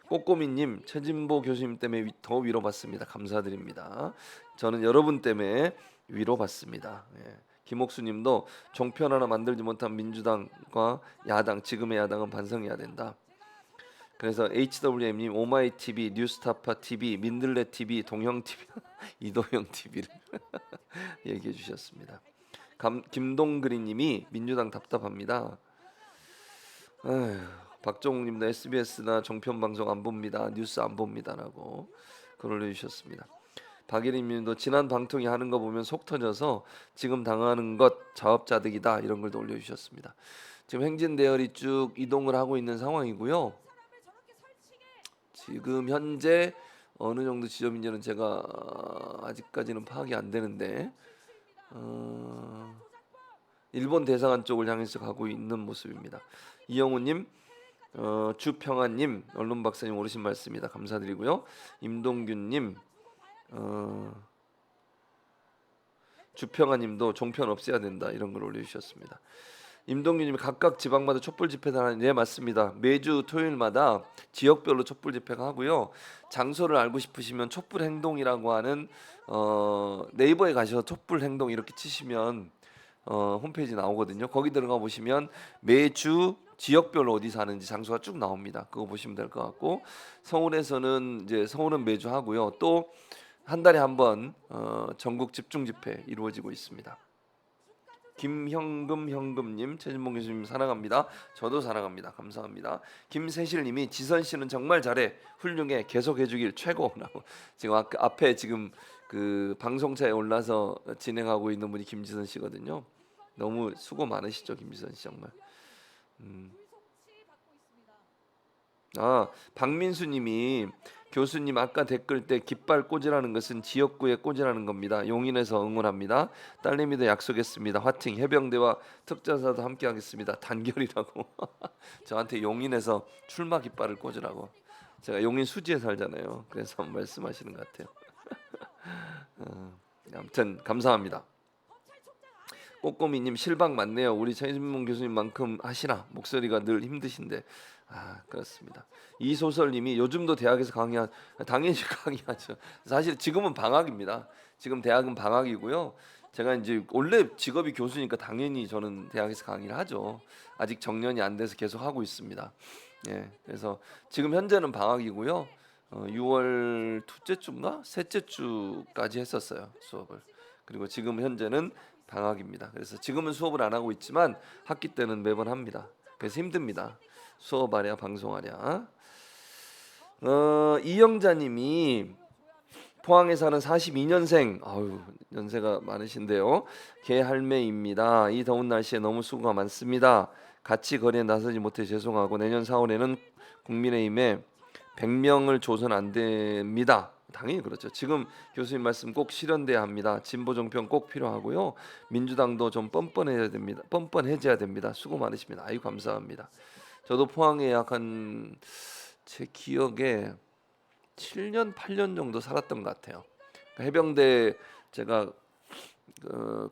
꼬꼬미님 최진보 교수님 때문에 더 위로받습니다. 감사드립니다. 저는 여러분 때문에 위로받습니다. 예. 김옥수님도 종편 하나 만들지 못한 민주당과 야당 지금의 야당은 반성해야 된다. 그래서 HWM님 오마이TV, 뉴스타파TV, 민들레TV, 동형TV, 이도형TV를 얘기해 주셨습니다. 김동그리님이 민주당 답답합니다. 에휴, 박정욱님도 SBS나 종편방송 안 봅니다. 뉴스 안 봅니다라고 글 올려주셨습니다. 박예림님도 지난 방통위 하는 거 보면 속 터져서 지금 당하는 것 자업자득이다 이런 글도 올려주셨습니다. 지금 행진 대열이 쭉 이동을 하고 있는 상황이고요. 지금 현재 어느 정도 지점인지는 제가 아직까지는 파악이 안 되는데 일본 대사관 쪽을 향해서 가고 있는 모습입니다. 이영우님, 주평아님, 언론박사님 오르신 말씀입니다. 감사드리고요. 임동균님, 주평아님도 종편 없애야 된다 이런 걸 올려주셨습니다. 임동규님이 각각 지방마다 촛불 집회를 하는 네 맞습니다. 매주 토요일마다 지역별로 촛불 집회가 하고요. 장소를 알고 싶으시면 촛불 행동이라고 하는 네이버에 가셔서 촛불 행동 이렇게 치시면 홈페이지 나오거든요. 거기 들어가 보시면 매주 지역별로 어디서 하는지 장소가 쭉 나옵니다. 그거 보시면 될 것 같고 서울에서는 이제 서울은 매주 하고요. 또 한 달에 한 번 전국 집중 집회 이루어지고 있습니다. 김형금님, 최진봉 교수님 사랑합니다. 저도 사랑합니다. 감사합니다. 김세실님이 지선 씨는 정말 잘해, 훌륭해, 계속 해주길 최고라고. 지금 앞에 지금 그 방송차에 올라서 진행하고 있는 분이 김지선 씨거든요. 너무 수고 많으시죠, 김지선 씨 정말. 박민수님이 교수님 아까 댓글 때 깃발 꽂으라는 것은 지역구에 꽂으라는 겁니다. 용인에서 응원합니다. 딸내미도 약속했습니다. 화팅 해병대와 특전사도 함께 하겠습니다. 단결이라고 저한테 용인에서 출마 깃발을 꽂으라고. 제가 용인 수지에 살잖아요. 그래서 말씀하시는 것 같아요. 아무튼 감사합니다. 꼬꼬미님 실방 맞네요. 우리 최진문 교수님만큼 하시나 목소리가 늘 힘드신데 그렇습니다. 이소설님이 요즘도 대학에서 당연히 강의하죠. 사실 지금은 방학입니다. 지금 대학은 방학이고요. 제가 이제 원래 직업이 교수니까 당연히 저는 대학에서 강의를 하죠. 아직 정년이 안 돼서 계속 하고 있습니다. 예, 그래서 지금 현재는 방학이고요. 6월 둘째 주인가 셋째 주까지 했었어요 수업을. 그리고 지금 현재는 방학입니다. 그래서 지금은 수업을 안 하고 있지만 학기 때는 매번 합니다. 그래서 힘듭니다. 수업하랴 방송하랴. 이영자님이 포항에 사는 42년생, 연세가 많으신데요. 개할매입니다. 이 더운 날씨에 너무 수고가 많습니다. 같이 거리에 나서지 못해 죄송하고 내년 4월에는 국민의힘에 100명을 줘선 안 됩니다. 당연히 그렇죠. 지금 교수님 말씀 꼭 실현돼야 합니다. 진보 정편 꼭 필요하고요. 민주당도 좀 뻔뻔해야 됩니다. 뻔뻔해져야 됩니다. 수고 많으십니다. 아유 감사합니다. 저도 포항에 약간 제 기억에 7년 8년 정도 살았던 것 같아요. 해병대 제가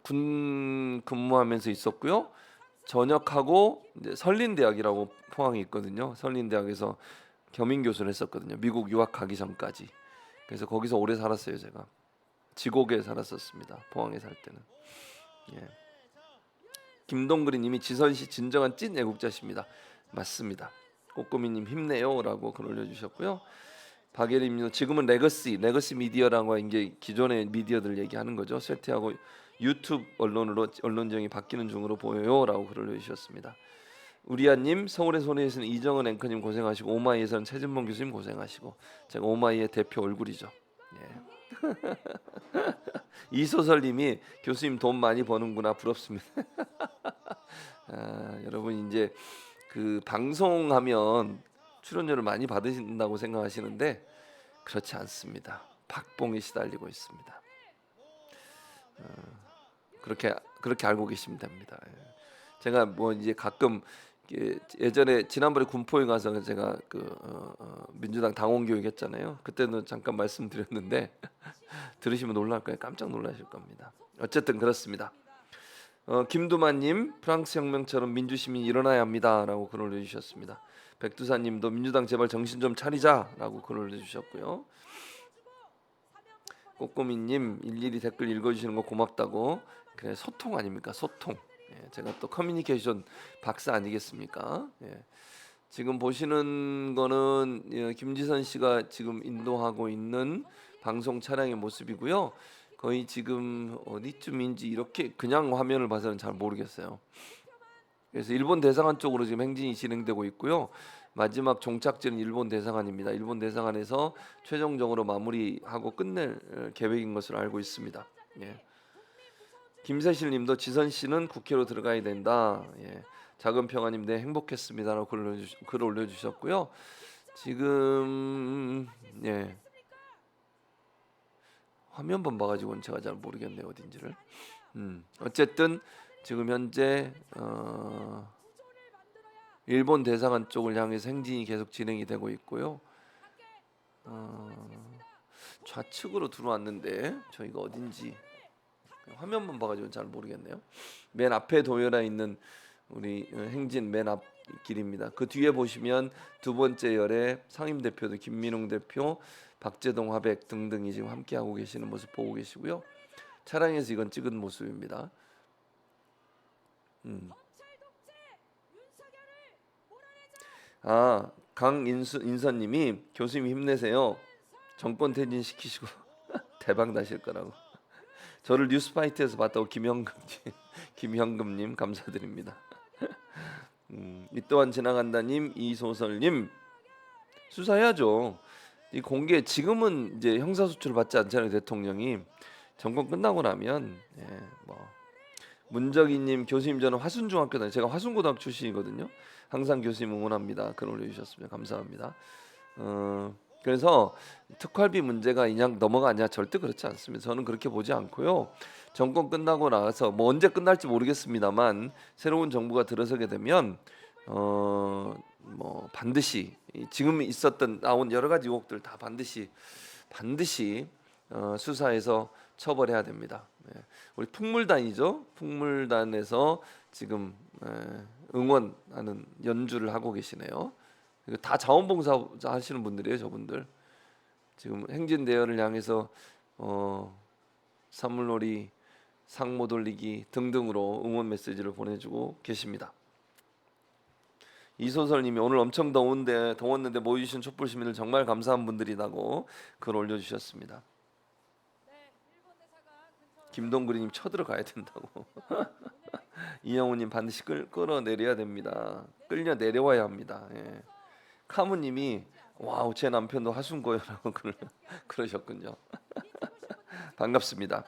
군 근무하면서 있었고요. 전역하고 이제 설린대학이라고 포항에 있거든요. 설린대학에서 겸임 교수를 했었거든요. 미국 유학 가기 전까지. 그래서 거기서 오래 살았어요. 제가 지곡에 살았었습니다. 포항에 살 때는. 예. 김동그리님이 지선씨 진정한 찐 애국자십니다. 맞습니다. 꼬꼬미님 힘내요라고 글 올려주셨고요. 박예림님 지금은 레거시 미디어라고 이제 기존의 미디어들 얘기하는 거죠. 쇠퇴하고 유튜브 언론으로 언론 지형이 바뀌는 중으로 보여요라고 글 올려주셨습니다. 우리아님 서울의 손에서는 이정은 앵커님 고생하시고 오마이에서는 최진봉 교수님 고생하시고 제가 오마이의 대표 얼굴이죠. 이소설님이 교수님 돈 많이 버는구나 부럽습니다. 여러분 이제 그 방송하면 출연료를 많이 받으신다고 생각하시는데 그렇지 않습니다. 박봉에 시달리고 있습니다. 그렇게 알고 계시면 됩니다. 제가 뭐 이제 가끔 예전에 지난번에 군포에 가서 제가 민주당 당원 교육했잖아요. 그때는 잠깐 말씀드렸는데 들으시면 놀랄 거예요. 깜짝 놀라실 겁니다. 어쨌든 그렇습니다. 김두만님 프랑스 혁명처럼 민주시민이 일어나야 합니다라고 글을 올려주셨습니다. 백두사님도 민주당 제발 정신 좀 차리자라고 글을 올려주셨고요. 꼬꼬미님 일일이 댓글 읽어주시는 거 고맙다고. 그래 소통 아닙니까? 소통. 제가 또 커뮤니케이션 박사 아니겠습니까? 지금 보시는 거는 김지선 씨가 지금 인도하고 있는 방송 차량의 모습이고요. 거의 지금 어디쯤인지 이렇게 그냥 화면을 봐서는 잘 모르겠어요. 그래서 일본 대사관 쪽으로 지금 행진이 진행되고 있고요. 마지막 종착지는 일본 대사관입니다. 일본 대사관에서 최종적으로 마무리하고 끝낼 계획인 것으로 알고 있습니다. 김세실님도 지선 씨는 국회로 들어가야 된다. 작은 평화님 네 행복했습니다라고 글을 올려주셨고요. 지금 화면만 봐가지고는 제가 잘 모르겠네요 어딘지를. 어쨌든 지금 현재 일본 대사관 쪽을 향해서 행진이 계속 진행이 되고 있고요. 좌측으로 들어왔는데 저희가 어딘지 화면만 봐가지고 잘 모르겠네요. 맨 앞에 도열해 있는 우리 행진 맨 앞 길입니다. 그 뒤에 보시면 두 번째 열에 상임대표도 김민웅 대표, 박재동 화백 등등이 지금 함께하고 계시는 모습 보고 계시고요. 차량에서 이건 찍은 모습입니다. 강인선님이 교수님 힘내세요. 정권 퇴진 시키시고 대박 나실 거라고. 저를 뉴스파이트에서 봤다고 김형금님 감사드립니다. 이 또한 지나간다님, 이소설님 수사해야죠. 이 공개 지금은 이제 형사소추를 받지 않잖아요 대통령이. 정권 끝나고 나면 문적이님 교수님 저는 화순중학교 다녀요. 제가 화순고등학교 출신이거든요. 항상 교수님 응원합니다. 글 올려주셨습니다. 감사합니다. 그래서 특활비 문제가 그냥 넘어가냐 절대 그렇지 않습니다. 저는 그렇게 보지 않고요. 정권 끝나고 나서 뭐 언제 끝날지 모르겠습니다만 새로운 정부가 들어서게 되면 뭐 반드시 지금 있었던 나온 여러 가지 의혹들 다 반드시 수사해서 처벌해야 됩니다. 우리 풍물단이죠. 풍물단에서 지금 응원하는 연주를 하고 계시네요. 다 자원봉사 하시는 분들이에요. 저분들 지금 행진 대열을 향해서 산물놀이, 상모 돌리기 등등으로 응원 메시지를 보내주고 계십니다. 이소설님이 오늘 엄청 더웠는데 모여주신 촛불 시민들 정말 감사한 분들이라고 글 올려주셨습니다. 김동그리님 쳐들어가야 된다고. 이영우님 반드시 끌어내려야 됩니다. 끌려 내려와야 합니다. 카무님이 와우 제 남편도 하순고요라고 그러셨군요. 반갑습니다.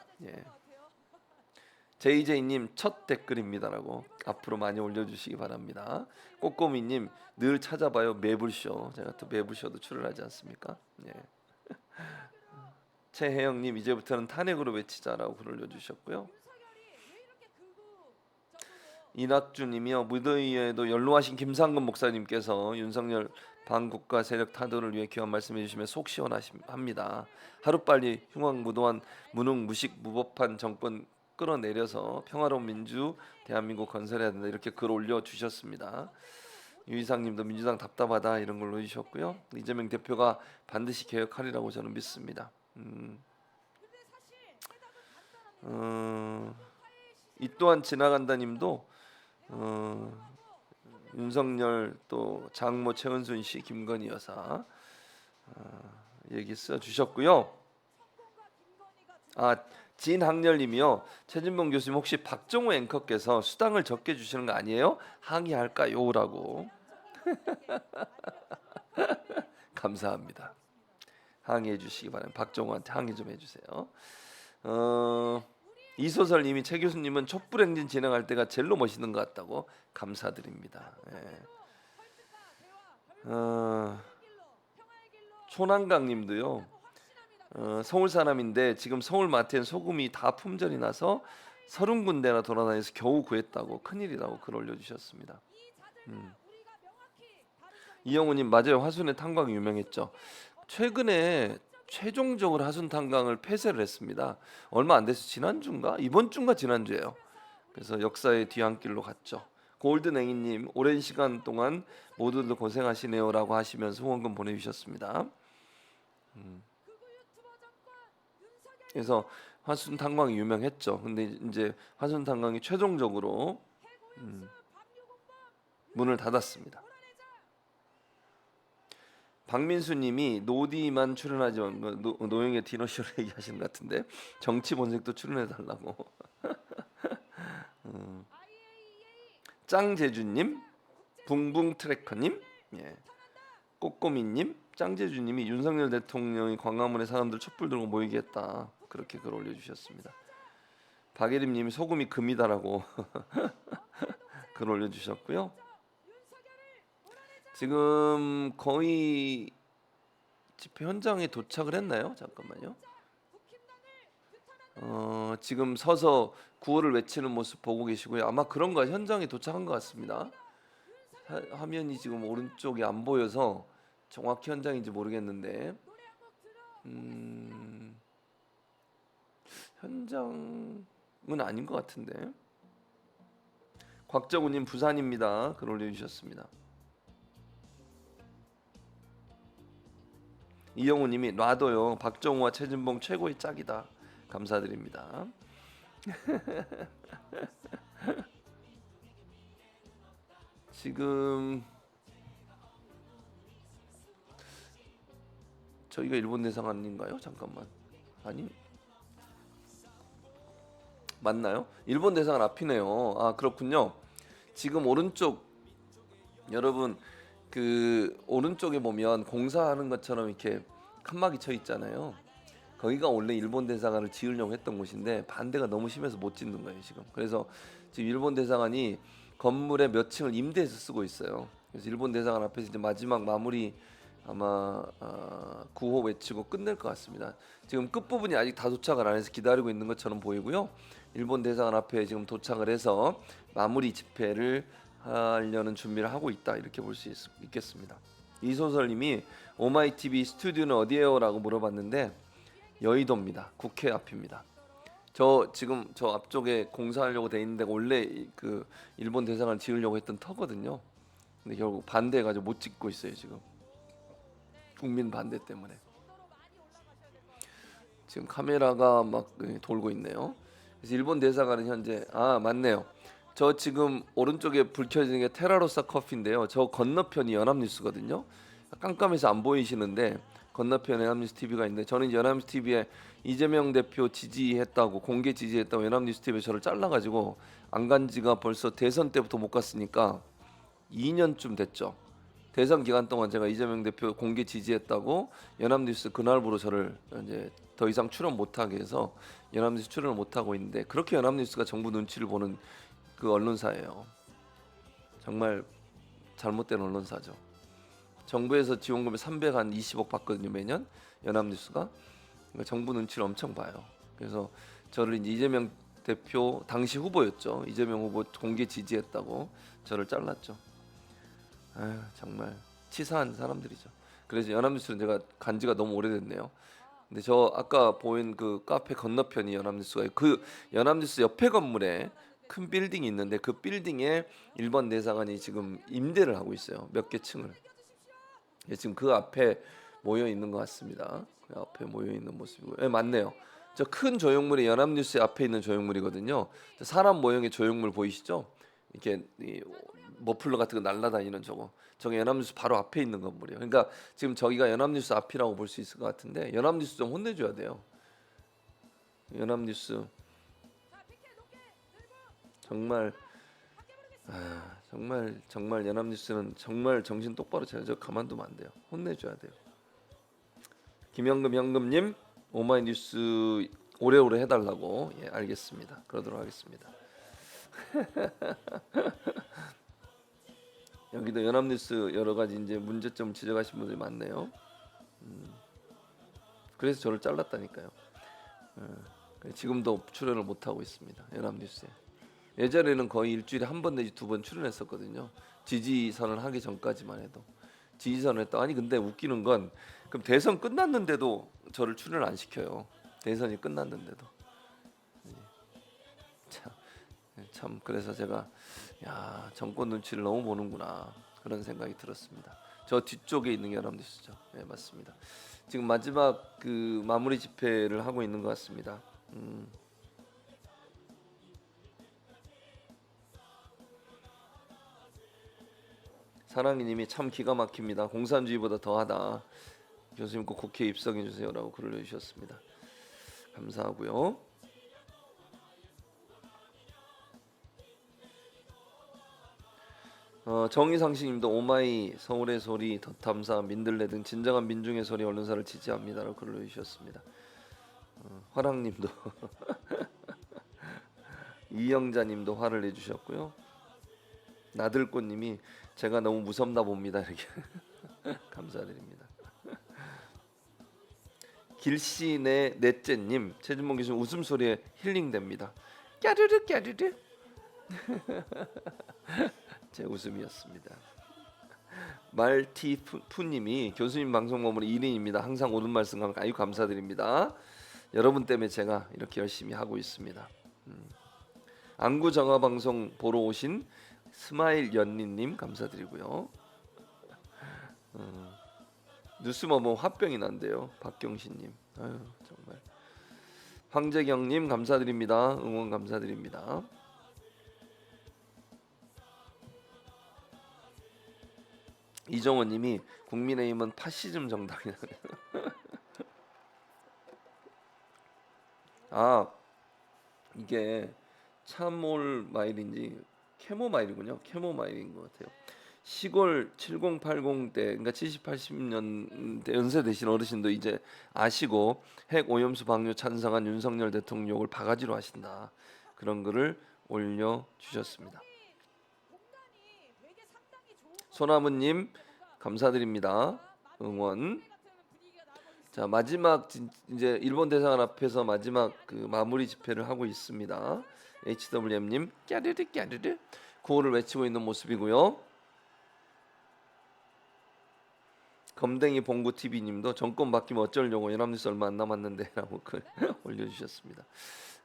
JJ님 첫 댓글입니다라고 앞으로 많이 올려주시기 바랍니다. 꼬꼬미님 늘 찾아봐요 매불쇼. 제가 또 매불쇼도 출연하지 않습니까? 최혜영님 이제부터는 탄핵으로 외치자라고 글 올려주셨고요. 이낙주님이요 무더위에도 연로하신 김상근 목사님께서 윤석열 반국가 세력 타도를 위해 귀한 말씀해 주시면 속 시원합니다. 하루빨리 흉악무도한 무능무식 무법한 정권 끌어내려서 평화로운 민주 대한민국 건설해야 된다 이렇게 글 올려주셨습니다. 유이상님도 민주당 답답하다 이런 걸 올려주셨고요. 이재명 대표가 반드시 개혁하리라고 저는 믿습니다. 이 또한 지나간다님도 윤석열 또 장모 최은순 씨 김건희 여사 얘기 써주셨고요. 진학렬님이요 최진봉 교수님 혹시 박정호 앵커께서 수당을 적게 주시는 거 아니에요? 항의할까요? 라고 감사합니다. 항의해 주시기 바랍니다. 박정호한테 항의 좀 해주세요. 이소설님이 최 교수님은 촛불 행진 진행할 때가 제일로 멋있는 것 같다고 감사드립니다. 예. 초난강님도요. 서울 사람인데 지금 서울 마트엔 소금이 다 품절이 나서 30군데나 돌아다녀서 겨우 구했다고 큰일이라고 글 올려주셨습니다. 이영우님 맞아요. 화순의 탄광이 유명했죠. 최근에 최종적으로 하순 탄광을 폐쇄를 했습니다. 얼마 안 돼서 지난주인가 이번 주인가 지난주예요. 그래서 역사의 뒤안길로 갔죠. 골든앵이님 오랜 시간 동안 모두들 고생하시네요라고 하시면서 후원금 보내주셨습니다. 그래서 화순 탄광이 유명했죠. 근데 이제 화순 탄광이 최종적으로 문을 닫았습니다. 박민수님이 노디만 출연하지만 노영의 디너쇼를 얘기하시는 것 같은데 정치 본색도 출연해 달라고. 짱제주님, 붕붕트래커님, 예. 꼬꼬미님, 짱제주님이 윤석열 대통령이 광화문에 사람들 촛불 들고 모이게 했다. 그렇게 글 올려주셨습니다. 박예림님이 소금이 금이다라고 글 올려주셨고요. 지금 거의 집회 현장에 도착을 했나요? 잠깐만요. 지금 서서 구호를 외치는 모습 보고 계시고요. 아마 그런 거 현장에 도착한 것 같습니다. 화면이 지금 오른쪽이 안 보여서 정확히 현장인지 모르겠는데 현장은 아닌 것 같은데. 곽정우님 부산입니다. 글 올려주셨습니다. 이영우님이 놔둬요. 박정우와 최진봉 최고의 짝이다. 감사드립니다. 지금 저희가 일본 대상 아닌가요? 잠깐만. 아니 맞나요? 일본 대상은 앞이네요. 아 그렇군요. 지금 오른쪽 여러분 그 오른쪽에 보면 공사하는 것처럼 이렇게 칸막이 쳐 있잖아요. 거기가 원래 일본 대사관을 지으려고 했던 곳인데 반대가 너무 심해서 못 짓는 거예요 지금. 그래서 지금 일본 대사관이 건물의 몇 층을 임대해서 쓰고 있어요. 그래서 일본 대사관 앞에서 이제 마지막 마무리 아마 구호 외치고 끝낼 것 같습니다. 지금 끝 부분이 아직 다 도착을 안 해서 기다리고 있는 것처럼 보이고요. 일본 대사관 앞에 지금 도착을 해서 마무리 집회를 하려는 준비를 하고 있다 이렇게 볼 수 있겠습니다. 이소설님이 오마이TV 스튜디오는 어디에요?라고 물어봤는데 여의도입니다. 국회 앞입니다. 저 지금 저 앞쪽에 공사하려고 돼 있는 데가 원래 그 일본 대사관을 지으려고 했던 터거든요. 근데 결국 반대해가지고 못 짓고 있어요 지금. 국민 반대 때문에. 지금 카메라가 막 돌고 있네요. 그래서 일본 대사관은 현재 맞네요. 저 지금 오른쪽에 불 켜지는 게 테라로사 커피인데요. 저 건너편이 연합뉴스거든요. 깜깜해서 안 보이시는데 건너편에 연합뉴스 TV가 있는데 저는 연합뉴스 TV에 이재명 대표 지지했다고 공개 지지했다고 연합뉴스 TV에 저를 잘라가지고 안 간 지가 벌써 대선 때부터 못 갔으니까 2년쯤 됐죠. 대선 기간 동안 제가 이재명 대표 공개 지지했다고 연합뉴스 그날부로 저를 이제 더 이상 출연 못하게 해서 연합뉴스 출연을 못하고 있는데 그렇게 연합뉴스가 정부 눈치를 보는 그 언론사예요. 정말 잘못된 언론사죠. 정부에서 지원금을 320억 받거든요 매년 연합뉴스가. 그러니까 정부 눈치를 엄청 봐요. 그래서 저를 이제 이재명 대표 당시 후보였죠. 이재명 후보 공개 지지했다고 저를 잘랐죠. 아유 정말 치사한 사람들이죠. 그래서 연합뉴스는 제가 간 지가 너무 오래됐네요. 근데 저 아까 보인 그 카페 건너편이 연합뉴스가 그 연합뉴스 옆에 건물에 큰 빌딩이 있는데 그 빌딩에 일본 대사관이 지금 임대를 하고 있어요. 몇 개 층을. 지금 그 앞에 모여 있는 것 같습니다. 그 앞에 모여 있는 모습이고, 네, 맞네요. 저 큰 조형물이 연합뉴스 앞에 있는 조형물이거든요. 사람 모형의 조형물 보이시죠? 이렇게 머플러 같은 거 날아다니는 저게 연합뉴스 바로 앞에 있는 건물이에요. 그러니까 지금 저기가 연합뉴스 앞이라고 볼 수 있을 것 같은데 연합뉴스 좀 혼내줘야 돼요. 연합뉴스 정말 정말 연합뉴스는 정말 정신 똑바로 차려서 가만두면 안 돼요. 혼내줘야 돼요. 김현금 현금님 오마이뉴스 오래오래 해달라고. 예, 알겠습니다. 그러도록 하겠습니다. 여기도 연합뉴스 여러 가지 이제 문제점 지적하신 분들이 많네요. 그래서 저를 잘랐다니까요. 지금도 출연을 못 하고 있습니다. 연합뉴스에. 예전에는 거의 일주일에 한 번 내지 두 번 출연했었거든요. 지지선을 하기 전까지만 해도. 지지선을 했다. 아니 근데 웃기는 건 그럼 대선 끝났는데도 저를 출연 안 시켜요. 대선이 끝났는데도. 참 그래서 제가 야 정권 눈치를 너무 보는구나 그런 생각이 들었습니다. 저 뒤쪽에 있는 게 연합뉴스죠. 네 맞습니다. 지금 마지막 그 마무리 집회를 하고 있는 것 같습니다. 사랑이님이 참 기가 막힙니다. 공산주의보다 더하다. 교수님 꼭 국회에 입성해 주세요라고 글을 내주셨습니다. 감사하고요. 정의상식님도 오마이 서울의 소리 덧탐사 민들레 등 진정한 민중의 소리 언론사를 지지합니다라고 글을 내주셨습니다. 화랑님도 이영자님도 화를 내주셨고요. 나들꽃님이 제가 너무 무섭나 봅니다 이렇게 감사드립니다. 길신의 넷째님 최준봉 교수님 웃음소리에 힐링됩니다. 까르르 까르르 제 웃음이었습니다. 말티푸님이 교수님 방송 머무리 1인입니다. 항상 옳은 말씀 아유 감사드립니다. 여러분 때문에 제가 이렇게 열심히 하고 있습니다. 안구 정화 방송 보러 오신 스마일 연니님 감사드리고요. 뉴스머머 화병이 난대요. 박경신님 아유 정말 황재경님 감사드립니다. 응원 감사드립니다. 이정원님이 국민의힘은 파시즘 정당이다. 아 이게 차몰마일인지 캐모마일이군요. 캐모마일인 것 같아요. 시골 7080대 그러니까 70, 80년대 연세 되신 어르신도 이제 아시고 핵 오염수 방류 찬성한 윤석열 대통령을 바가지로 하신다. 그런 글을 올려주셨습니다. 소나무님 감사드립니다. 응원. 자 마지막 이제 일본 대사관 앞에서 마지막 그 마무리 집회를 하고 있습니다. HWM님 까르르 까르르 구호를 외치고 있는 모습이고요. 검댕이 봉구 TV님도 정권 바뀌면 어쩌려고 연합뉴스 얼마 안 남았는데라고 글 올려주셨습니다.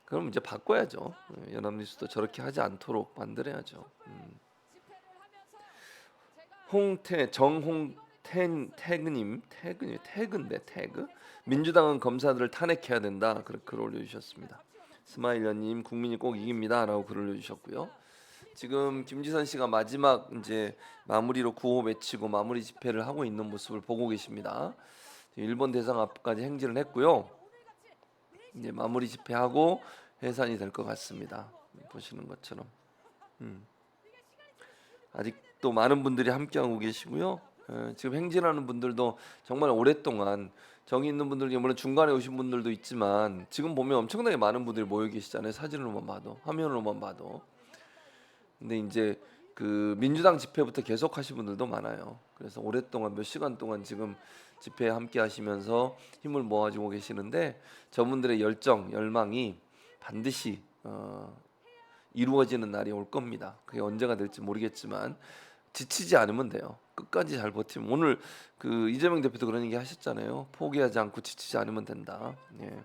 그럼 이제 바꿔야죠. 연합뉴스도 저렇게 하지 않도록 만들어야죠. 홍태 정홍태님 태그인데 태그 민주당은 검사들을 탄핵해야 된다 그렇게 글 올려주셨습니다. 스마일러님 국민이 꼭 이깁니다라고 글을 올려주셨고요. 지금 김지선 씨가 마지막 이제 마무리로 구호 외치고 마무리 집회를 하고 있는 모습을 보고 계십니다. 일본 대사관 앞까지 행진을 했고요. 이제 마무리 집회하고 해산이 될 것 같습니다. 보시는 것처럼 아직도 많은 분들이 함께하고 계시고요. 지금 행진하는 분들도 정말 오랫동안 정이 있는 분들 중에 물론 중간에 오신 분들도 있지만 지금 보면 엄청나게 많은 분들이 모여 계시잖아요. 사진으로만 봐도 화면으로만 봐도. 근데 이제 그 민주당 집회부터 계속 하신 분들도 많아요. 그래서 오랫동안 몇 시간 동안 지금 집회에 함께 하시면서 힘을 모아주고 계시는데 저분들의 열정, 열망이 반드시 이루어지는 날이 올 겁니다. 그게 언제가 될지 모르겠지만 지치지 않으면 돼요. 끝까지 잘 버티면 오늘 그 이재명 대표도 그런 얘기 하셨잖아요. 포기하지 않고 지치지 않으면 된다. 예.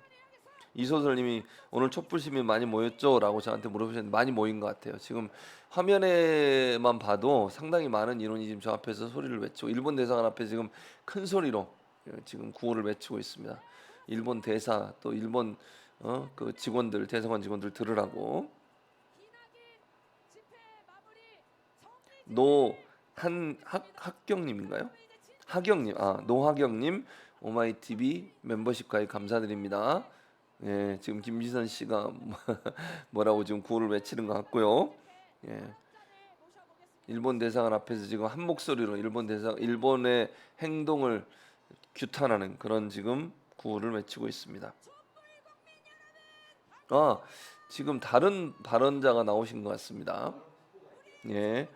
이소설님이 오늘 촛불 시민 많이 모였죠?라고 저한테 물어보셨는데 많이 모인 것 같아요. 지금 화면에만 봐도 상당히 많은 인원이 지금 저 앞에서 소리를 외치고 일본 대사관 앞에 지금 큰 소리로 지금 구호를 외치고 있습니다. 일본 대사 또 일본 그 직원들 대사관 직원들 들으라고. 노학경님인가요? 하경님, 노하경님 오마이TV 멤버십 가입 감사드립니다. 예, 지금 김지선 씨가 뭐라고 지금 구호를 외치는 것 같고요. 예, 일본 대사관 앞에서 지금 한 목소리로 일본의 행동을 규탄하는 그런 지금 구호를 외치고 있습니다. 지금 다른 발언자가 나오신 것 같습니다. 예,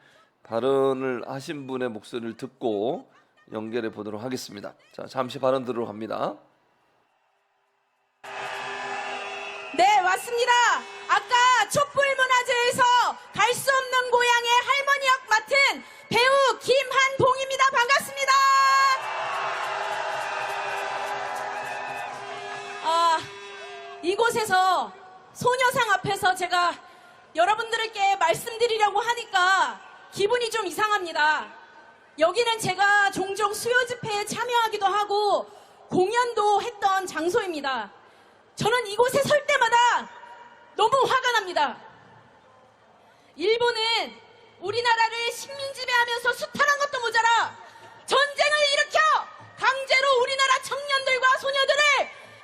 발언을 하신 분의 목소리를 듣고 연결해 보도록 하겠습니다. 자, 잠시 발언 들으러 갑니다. 네, 맞습니다. 아까 촛불문화제에서 갈 수 없는 고향의 할머니 역 맡은 배우 김한봉입니다. 반갑습니다. 이곳에서 소녀상 앞에서 제가 여러분들께 말씀드리려고 하니까 기분이 좀 이상합니다. 여기는 제가 종종 수요 집회에 참여하기도 하고 공연도 했던 장소입니다. 저는 이곳에 설 때마다 너무 화가 납니다. 일본은 우리나라를 식민지배하면서 수탈한 것도 모자라 전쟁을 일으켜 강제로 우리나라 청년들과 소녀들을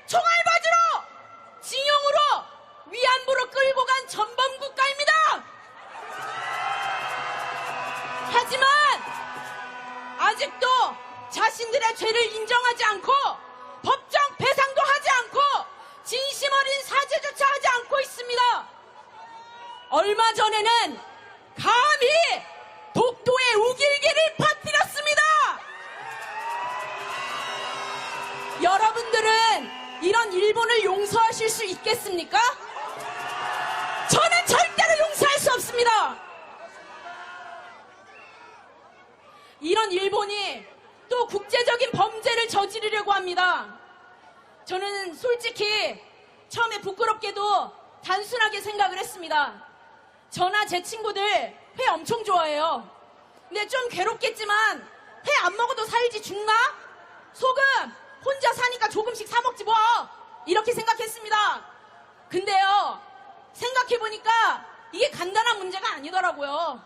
총알바지로 징용으로 위안부로 끌고 간 전범 국가입니다. 하지만 아직도 자신들의 죄를 인정하지 않고 법정 배상도 하지 않고 진심 어린 사죄조차 하지 않고 있습니다. 얼마 전에는 감히 독도의 우길기를 퍼뜨렸습니다. 여러분들은 이런 일본을 용서하실 수 있겠습니까? 저는 절대로 용서할 수 없습니다. 이런 일본이 또 국제적인 범죄를 저지르려고 합니다. 저는 솔직히 처음에 부끄럽게도 단순하게 생각을 했습니다. 저나 제 친구들 회 엄청 좋아해요. 근데 좀 괴롭겠지만 회 안 먹어도 살지 죽나? 소금 혼자 사니까 조금씩 사 먹지 뭐, 이렇게 생각했습니다. 근데요, 생각해보니까 이게 간단한 문제가 아니더라고요.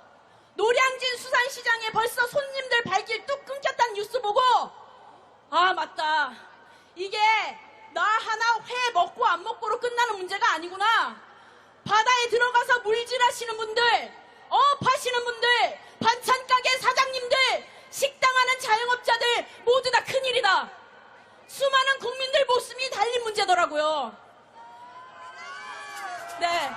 노량진 수산시장에 벌써 손님들 발길 뚝 끊겼다는 뉴스 보고 맞다, 이게 나 하나 회 먹고 안 먹고로 끝나는 문제가 아니구나. 바다에 들어가서 물질하시는 분들, 파시는 분들, 반찬가게 사장님들, 식당하는 자영업자들 모두 다 큰일이다. 수많은 국민들 목숨이 달린 문제더라고요. 네,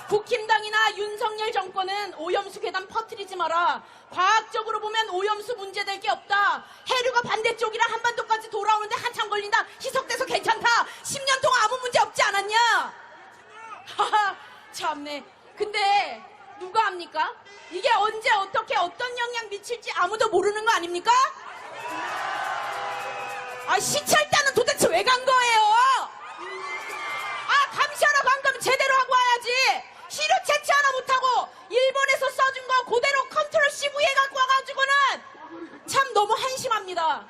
국힘당이나 윤석열 정권은 오염수 괴담 퍼뜨리지 마라. 과학적으로 보면 오염수 문제될 게 없다. 해류가 반대쪽이랑 한반도까지 돌아오는데 한참 걸린다. 희석돼서 괜찮다. 10년 동안 아무 문제 없지 않았냐? 하하, 참네. 근데 누가 합니까? 이게 언제 어떻게 어떤 영향 미칠지 아무도 모르는 거 아닙니까? 시찰단은 도대체 왜 간 거예요? 감시하러 간 거면 제대로 하고 와야지. 시료 채취 하나 못하고 일본에서 써준 거 그대로 컨트롤 CV에 갖고 와가지고는 참 너무 한심합니다.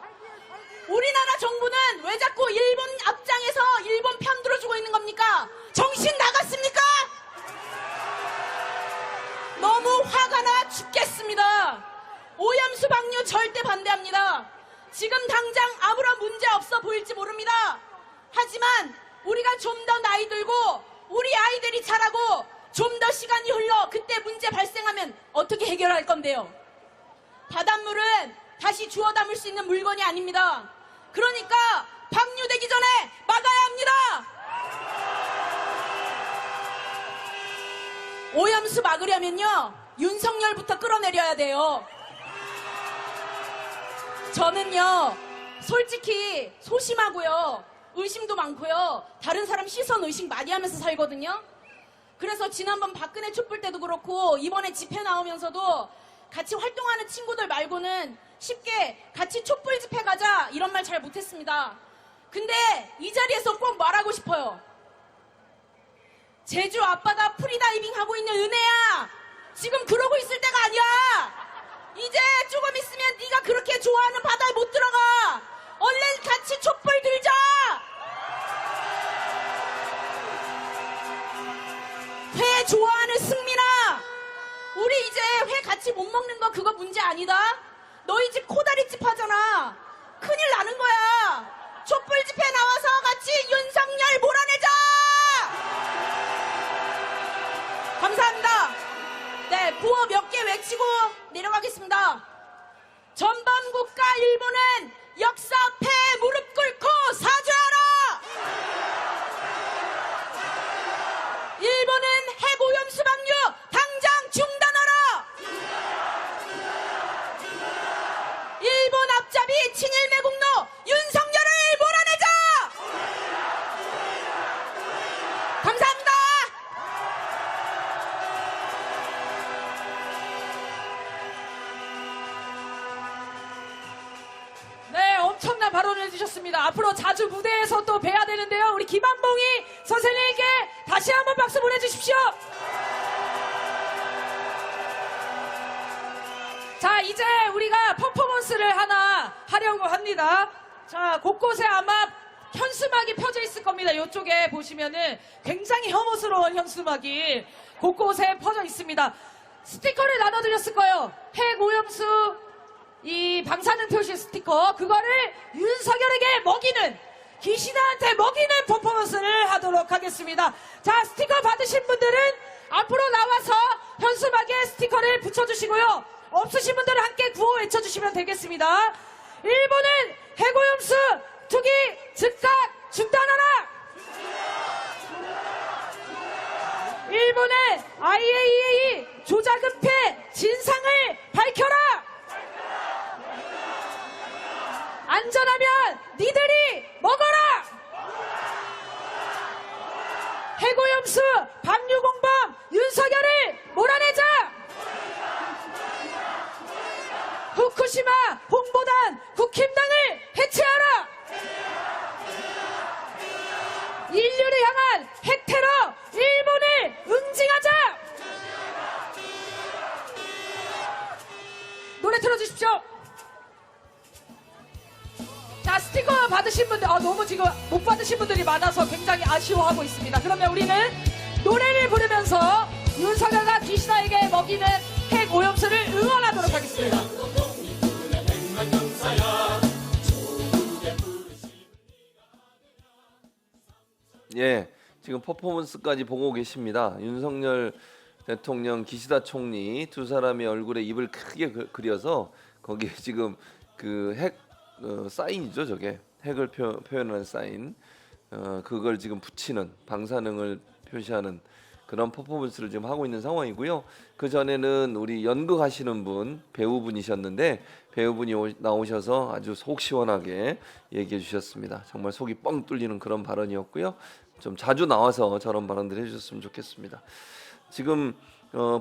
우리나라 정부는 왜 자꾸 일본 앞장에서 일본 편 들어주고 있는 겁니까? 정신 나갔습니까? 너무 화가 나 죽겠습니다. 오염수 방류 절대 반대합니다. 지금 당장 아무런 문제 없어 보일지 모릅니다. 하지만 우리가 좀 더 나이 들고 우리 아이들이 자라고 좀 더 시간이 흘러 그때 문제 발생하면 어떻게 해결할 건데요? 바닷물은 다시 주워 담을 수 있는 물건이 아닙니다. 그러니까 방류되기 전에 막아야 합니다. 오염수 막으려면요, 윤석열부터 끌어내려야 돼요. 저는요, 솔직히 소심하고요, 의심도 많고요, 다른 사람 시선 의식 많이 하면서 살거든요. 그래서 지난번 박근혜 촛불 때도 그렇고 이번에 집회 나오면서도 같이 활동하는 친구들 말고는 쉽게 같이 촛불 집회 가자 이런 말 잘 못했습니다. 근데 이 자리에서 꼭 말하고 싶어요. 제주 앞바다 프리다이빙 하고 있는 은혜야, 지금 그러고 있을 때가 아니야. 이제 조금 있으면 네가 그렇게 좋아하는 바다에 못 들어가. 얼른 같이 촛불 들자. 회 좋아하는 승민아, 우리 이제 회 같이 못 먹는 거 그거 문제 아니다. 너희 집 코다리집 하잖아. 큰일 나는 거야. 촛불 집회 나와서 같이 윤석열 몰아내자. 감사합니다. 네, 구호 몇 개 외치고 내려가겠습니다. 전범국가 일본은 역사 앞에 무릎 꿇고 사죄하라. 일본은 핵오염수 방류 당장 중단하라. 일본 앞잡이 친일 매국노 윤석열을 몰아내자. 감사합니다. 네, 엄청난 발언을 해주셨습니다. 앞으로 자주 무대에서 또 뵈야 되는데요. 우리 김한봉이 선생님께 다시 한번 박수 보내주십시오. 자, 이제 우리가 퍼포먼스를 하나 하려고 합니다. 자, 곳곳에 아마 현수막이 펴져 있을 겁니다. 이쪽에 보시면은 굉장히 혐오스러운 현수막이 곳곳에 퍼져 있습니다. 스티커를 나눠드렸을 거예요. 핵오염수 이 방사능 표시 스티커, 그거를 윤석열에게 먹이는, 기시다한테 먹이는 퍼포먼스를 하도록 하겠습니다. 자, 스티커 받으신 분들은 앞으로 나와서 현수막에 스티커를 붙여주시고요. 없으신 분들은 함께 구호 외쳐주시면 되겠습니다. 일본은 핵오염수 투기 즉각 중단하라. 일본의 IAEA 조작은폐 진상을 밝혀라. 안전하면 니들이 먹어라. 핵오염수 방류공범 윤석열을 몰아내자. 후쿠시마 홍보단 국힘당을 해체하라. 인류를 향한 핵테러 일본을 응징하자. 노래 틀어주십시오. 자, 스티커 받으신 분들, 너무 지금 못 받으신 분들이 많아서 굉장히 아쉬워하고 있습니다. 그러면 우리는 노래를 부르면서 윤석열과 기시다에게 먹이는 핵 오염수를 응원하도록 하겠습니다. 예, 지금 퍼포먼스까지 보고 계십니다. 윤석열 대통령, 기시다 총리 두 사람의 얼굴에 입을 크게 그려서 거기에 지금 그 핵 사인이죠, 저게 핵을 표현하는 사인, 그걸 지금 붙이는, 방사능을 표시하는 그런 퍼포먼스를 지금 하고 있는 상황이고요. 그 전에는 우리 연극하시는 분, 배우분이셨는데 배우분이 나오셔서 아주 속 시원하게 얘기해 주셨습니다. 정말 속이 뻥 뚫리는 그런 발언이었고요. 좀 자주 나와서 저런 발언들 해주셨으면 좋겠습니다. 지금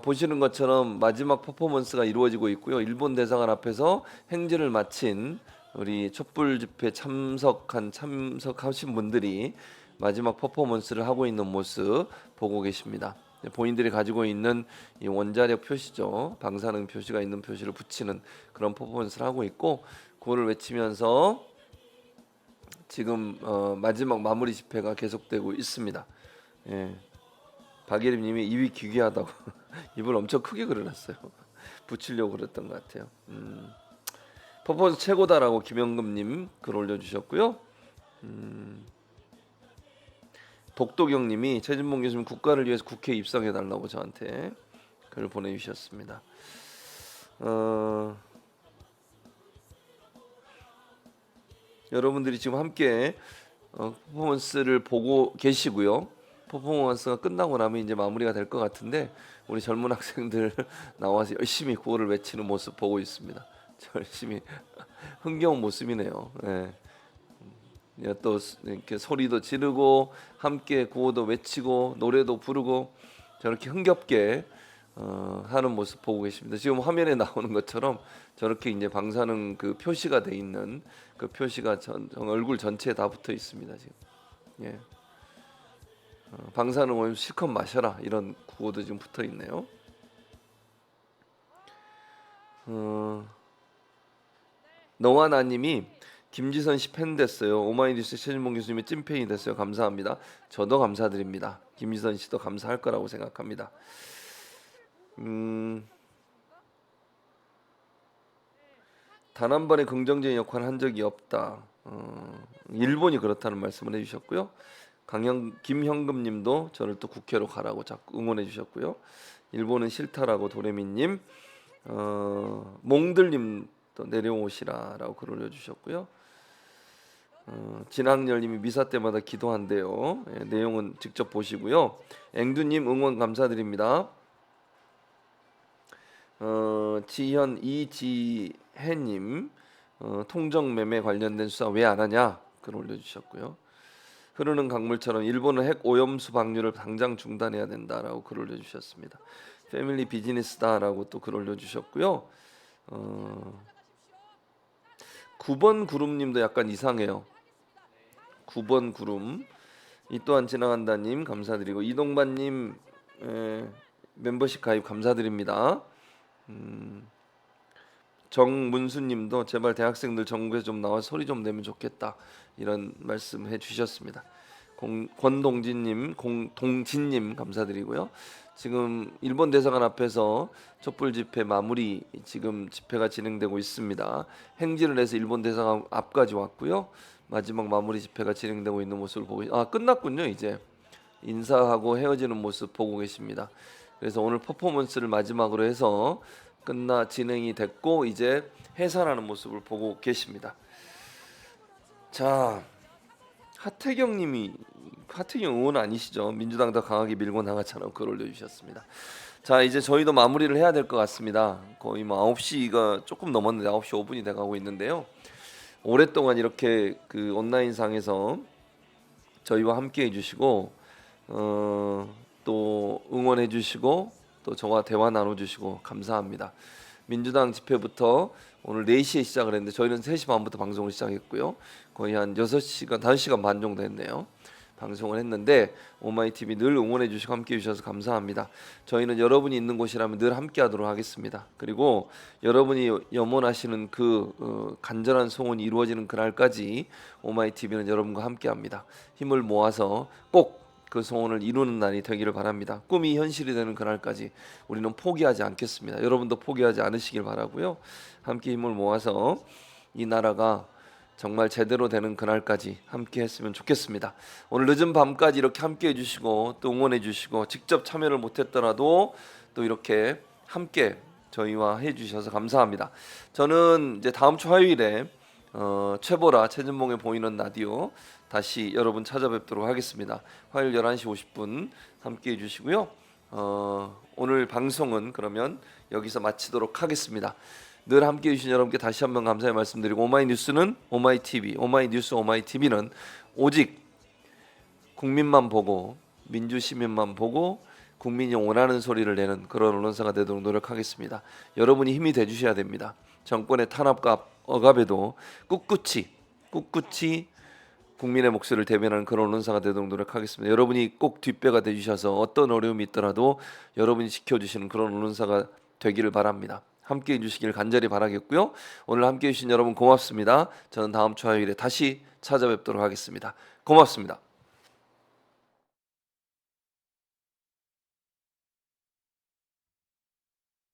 보시는 것처럼 마지막 퍼포먼스가 이루어지고 있고요. 일본 대사관 앞에서 행진을 마친 우리 촛불 집회 참석하신 분들이 마지막 퍼포먼스를 하고 있는 모습 보고 계십니다. 본인들이 가지고 있는 이 원자력 표시죠, 방사능 표시가 있는 표시를 붙이는 그런 퍼포먼스를 하고 있고, 그거를 외치면서 지금 마지막 마무리 집회가 계속되고 있습니다. 예. 박예림님이 입이 기괴하다고 입을 엄청 크게 그려놨어요. 붙이려고 그랬던 것 같아요. 퍼포먼스 최고다라고 김영금님 글 올려주셨고요. 독도경님이 최진봉 교수님 국가를 위해서 국회에 입성해달라고 저한테 글을 보내주셨습니다. 여러분들이 지금 함께 퍼포먼스를 보고 계시고요. 퍼포먼스가 끝나고 나면 이제 마무리가 될 것 같은데 우리 젊은 학생들 나와서 열심히 구호를 외치는 모습 보고 있습니다. 열심히 흥겨운 모습이네요. 네. 또 이렇게 소리도 지르고 함께 구호도 외치고 노래도 부르고 저렇게 흥겹게 하는 모습 보고 계십니다. 지금 화면에 나오는 것처럼 저렇게 이제 방사능 그 표시가 돼 있는 그 표시가 얼굴 전체에 다 붙어 있습니다. 지금. 예. 방사능 오염 실컷 마셔라 이런 구호도 지금 붙어 있네요. 너와나님이 김지선 씨 팬 됐어요. 오마이뉴스 최진봉 교수님의 찐팬이 됐어요. 감사합니다. 저도 감사드립니다. 김지선 씨도 감사할 거라고 생각합니다. 단 한 번의 긍정적인 역할을 한 적이 없다. 일본이 그렇다는 말씀을 해주셨고요. 김형금님도 저를 또 국회로 가라고 자꾸 응원해 주셨고요. 일본은 싫다라고 도레미님, 몽들님 또 내려오시라라고 글 올려주셨고요. 진학열님이 미사 때마다 기도한대요. 예, 내용은 직접 보시고요. 앵두님 응원 감사드립니다. 지현 이지혜님 통정매매 관련된 수사 왜 안 하냐 글 올려주셨고요. 흐르는 강물처럼 일본은 핵 오염수 방류를 당장 중단해야 된다라고 글 올려주셨습니다. 패밀리 비즈니스다라고 또 글 올려주셨고요. 9번 구름님도 약간 이상해요. 9번 구름 이 또한 지나간다님 감사드리고 이동반님 멤버십 가입 감사드립니다. 정문수님도 제발 대학생들 전국에 좀 나와 소리 좀 내면 좋겠다 이런 말씀해 주셨습니다. 권동진님, 동진님 감사드리고요. 지금 일본 대사관 앞에서 촛불 집회 마무리 지금 집회가 진행되고 있습니다. 행진을 해서 일본 대사관 앞까지 왔고요. 마지막 마무리 집회가 진행되고 있는 모습을 보고 끝났군요. 이제 인사하고 헤어지는 모습 보고 계십니다. 그래서 오늘 퍼포먼스를 마지막으로 해서 진행이 됐고 이제 해산하는 모습을 보고 계십니다. 자, 하태경 의원 아니시죠? 민주당 더 강하게 밀고 나가자라고 글 올려주셨습니다. 자, 이제 저희도 마무리를 해야 될 것 같습니다. 거의 뭐 9시가 조금 넘었는데 9시 5분이 돼가고 있는데요. 오랫동안 이렇게 그 온라인상에서 저희와 함께 해주시고 또 응원해 주시고 또 저와 대화 나눠주시고 감사합니다. 민주당 집회부터 오늘 4시에 시작을 했는데 저희는 3시 반부터 방송을 시작했고요. 거의 한 6시간, 5시간 반 정도 했네요. 방송을 했는데 오마이TV 늘 응원해 주시고 함께 해주셔서 감사합니다. 저희는 여러분이 있는 곳이라면 늘 함께 하도록 하겠습니다. 그리고 여러분이 염원하시는 그 간절한 소원이 이루어지는 그날까지 오마이TV는 여러분과 함께 합니다. 힘을 모아서 꼭 그 소원을 이루는 날이 되기를 바랍니다. 꿈이 현실이 되는 그날까지 우리는 포기하지 않겠습니다. 여러분도 포기하지 않으시길 바라고요. 함께 힘을 모아서 이 나라가 정말 제대로 되는 그날까지 함께 했으면 좋겠습니다. 오늘 늦은 밤까지 이렇게 함께 해주시고 또 응원해 주시고 직접 참여를 못했더라도 또 이렇게 함께 저희와 해주셔서 감사합니다. 저는 이제 다음 주 화요일에 최보라 최진봉의 보이는 라디오 다시 여러분 찾아뵙도록 하겠습니다. 화요일 11시 50분 함께 해주시고요. 오늘 방송은 그러면 여기서 마치도록 하겠습니다. 늘 함께 해주신 여러분께 다시 한번 감사의 말씀드리고 오마이뉴스는 오마이TV, 오마이뉴스 오마이TV는 오직 국민만 보고 민주시민만 보고 국민이 원하는 소리를 내는 그런 언론사가 되도록 노력하겠습니다. 여러분이 힘이 돼주셔야 됩니다. 정권의 탄압과 억압에도 꿋꿋이 국민의 목소리를 대변하는 그런 언론사가 되도록 노력하겠습니다. 여러분이 꼭 뒷배가 되주셔서 어떤 어려움이 있더라도 여러분이 지켜주시는 그런 언론사가 되기를 바랍니다. 함께해 주시길 간절히 바라겠고요. 오늘 함께해 주신 여러분 고맙습니다. 저는 다음 주 화요일에 다시 찾아뵙도록 하겠습니다. 고맙습니다.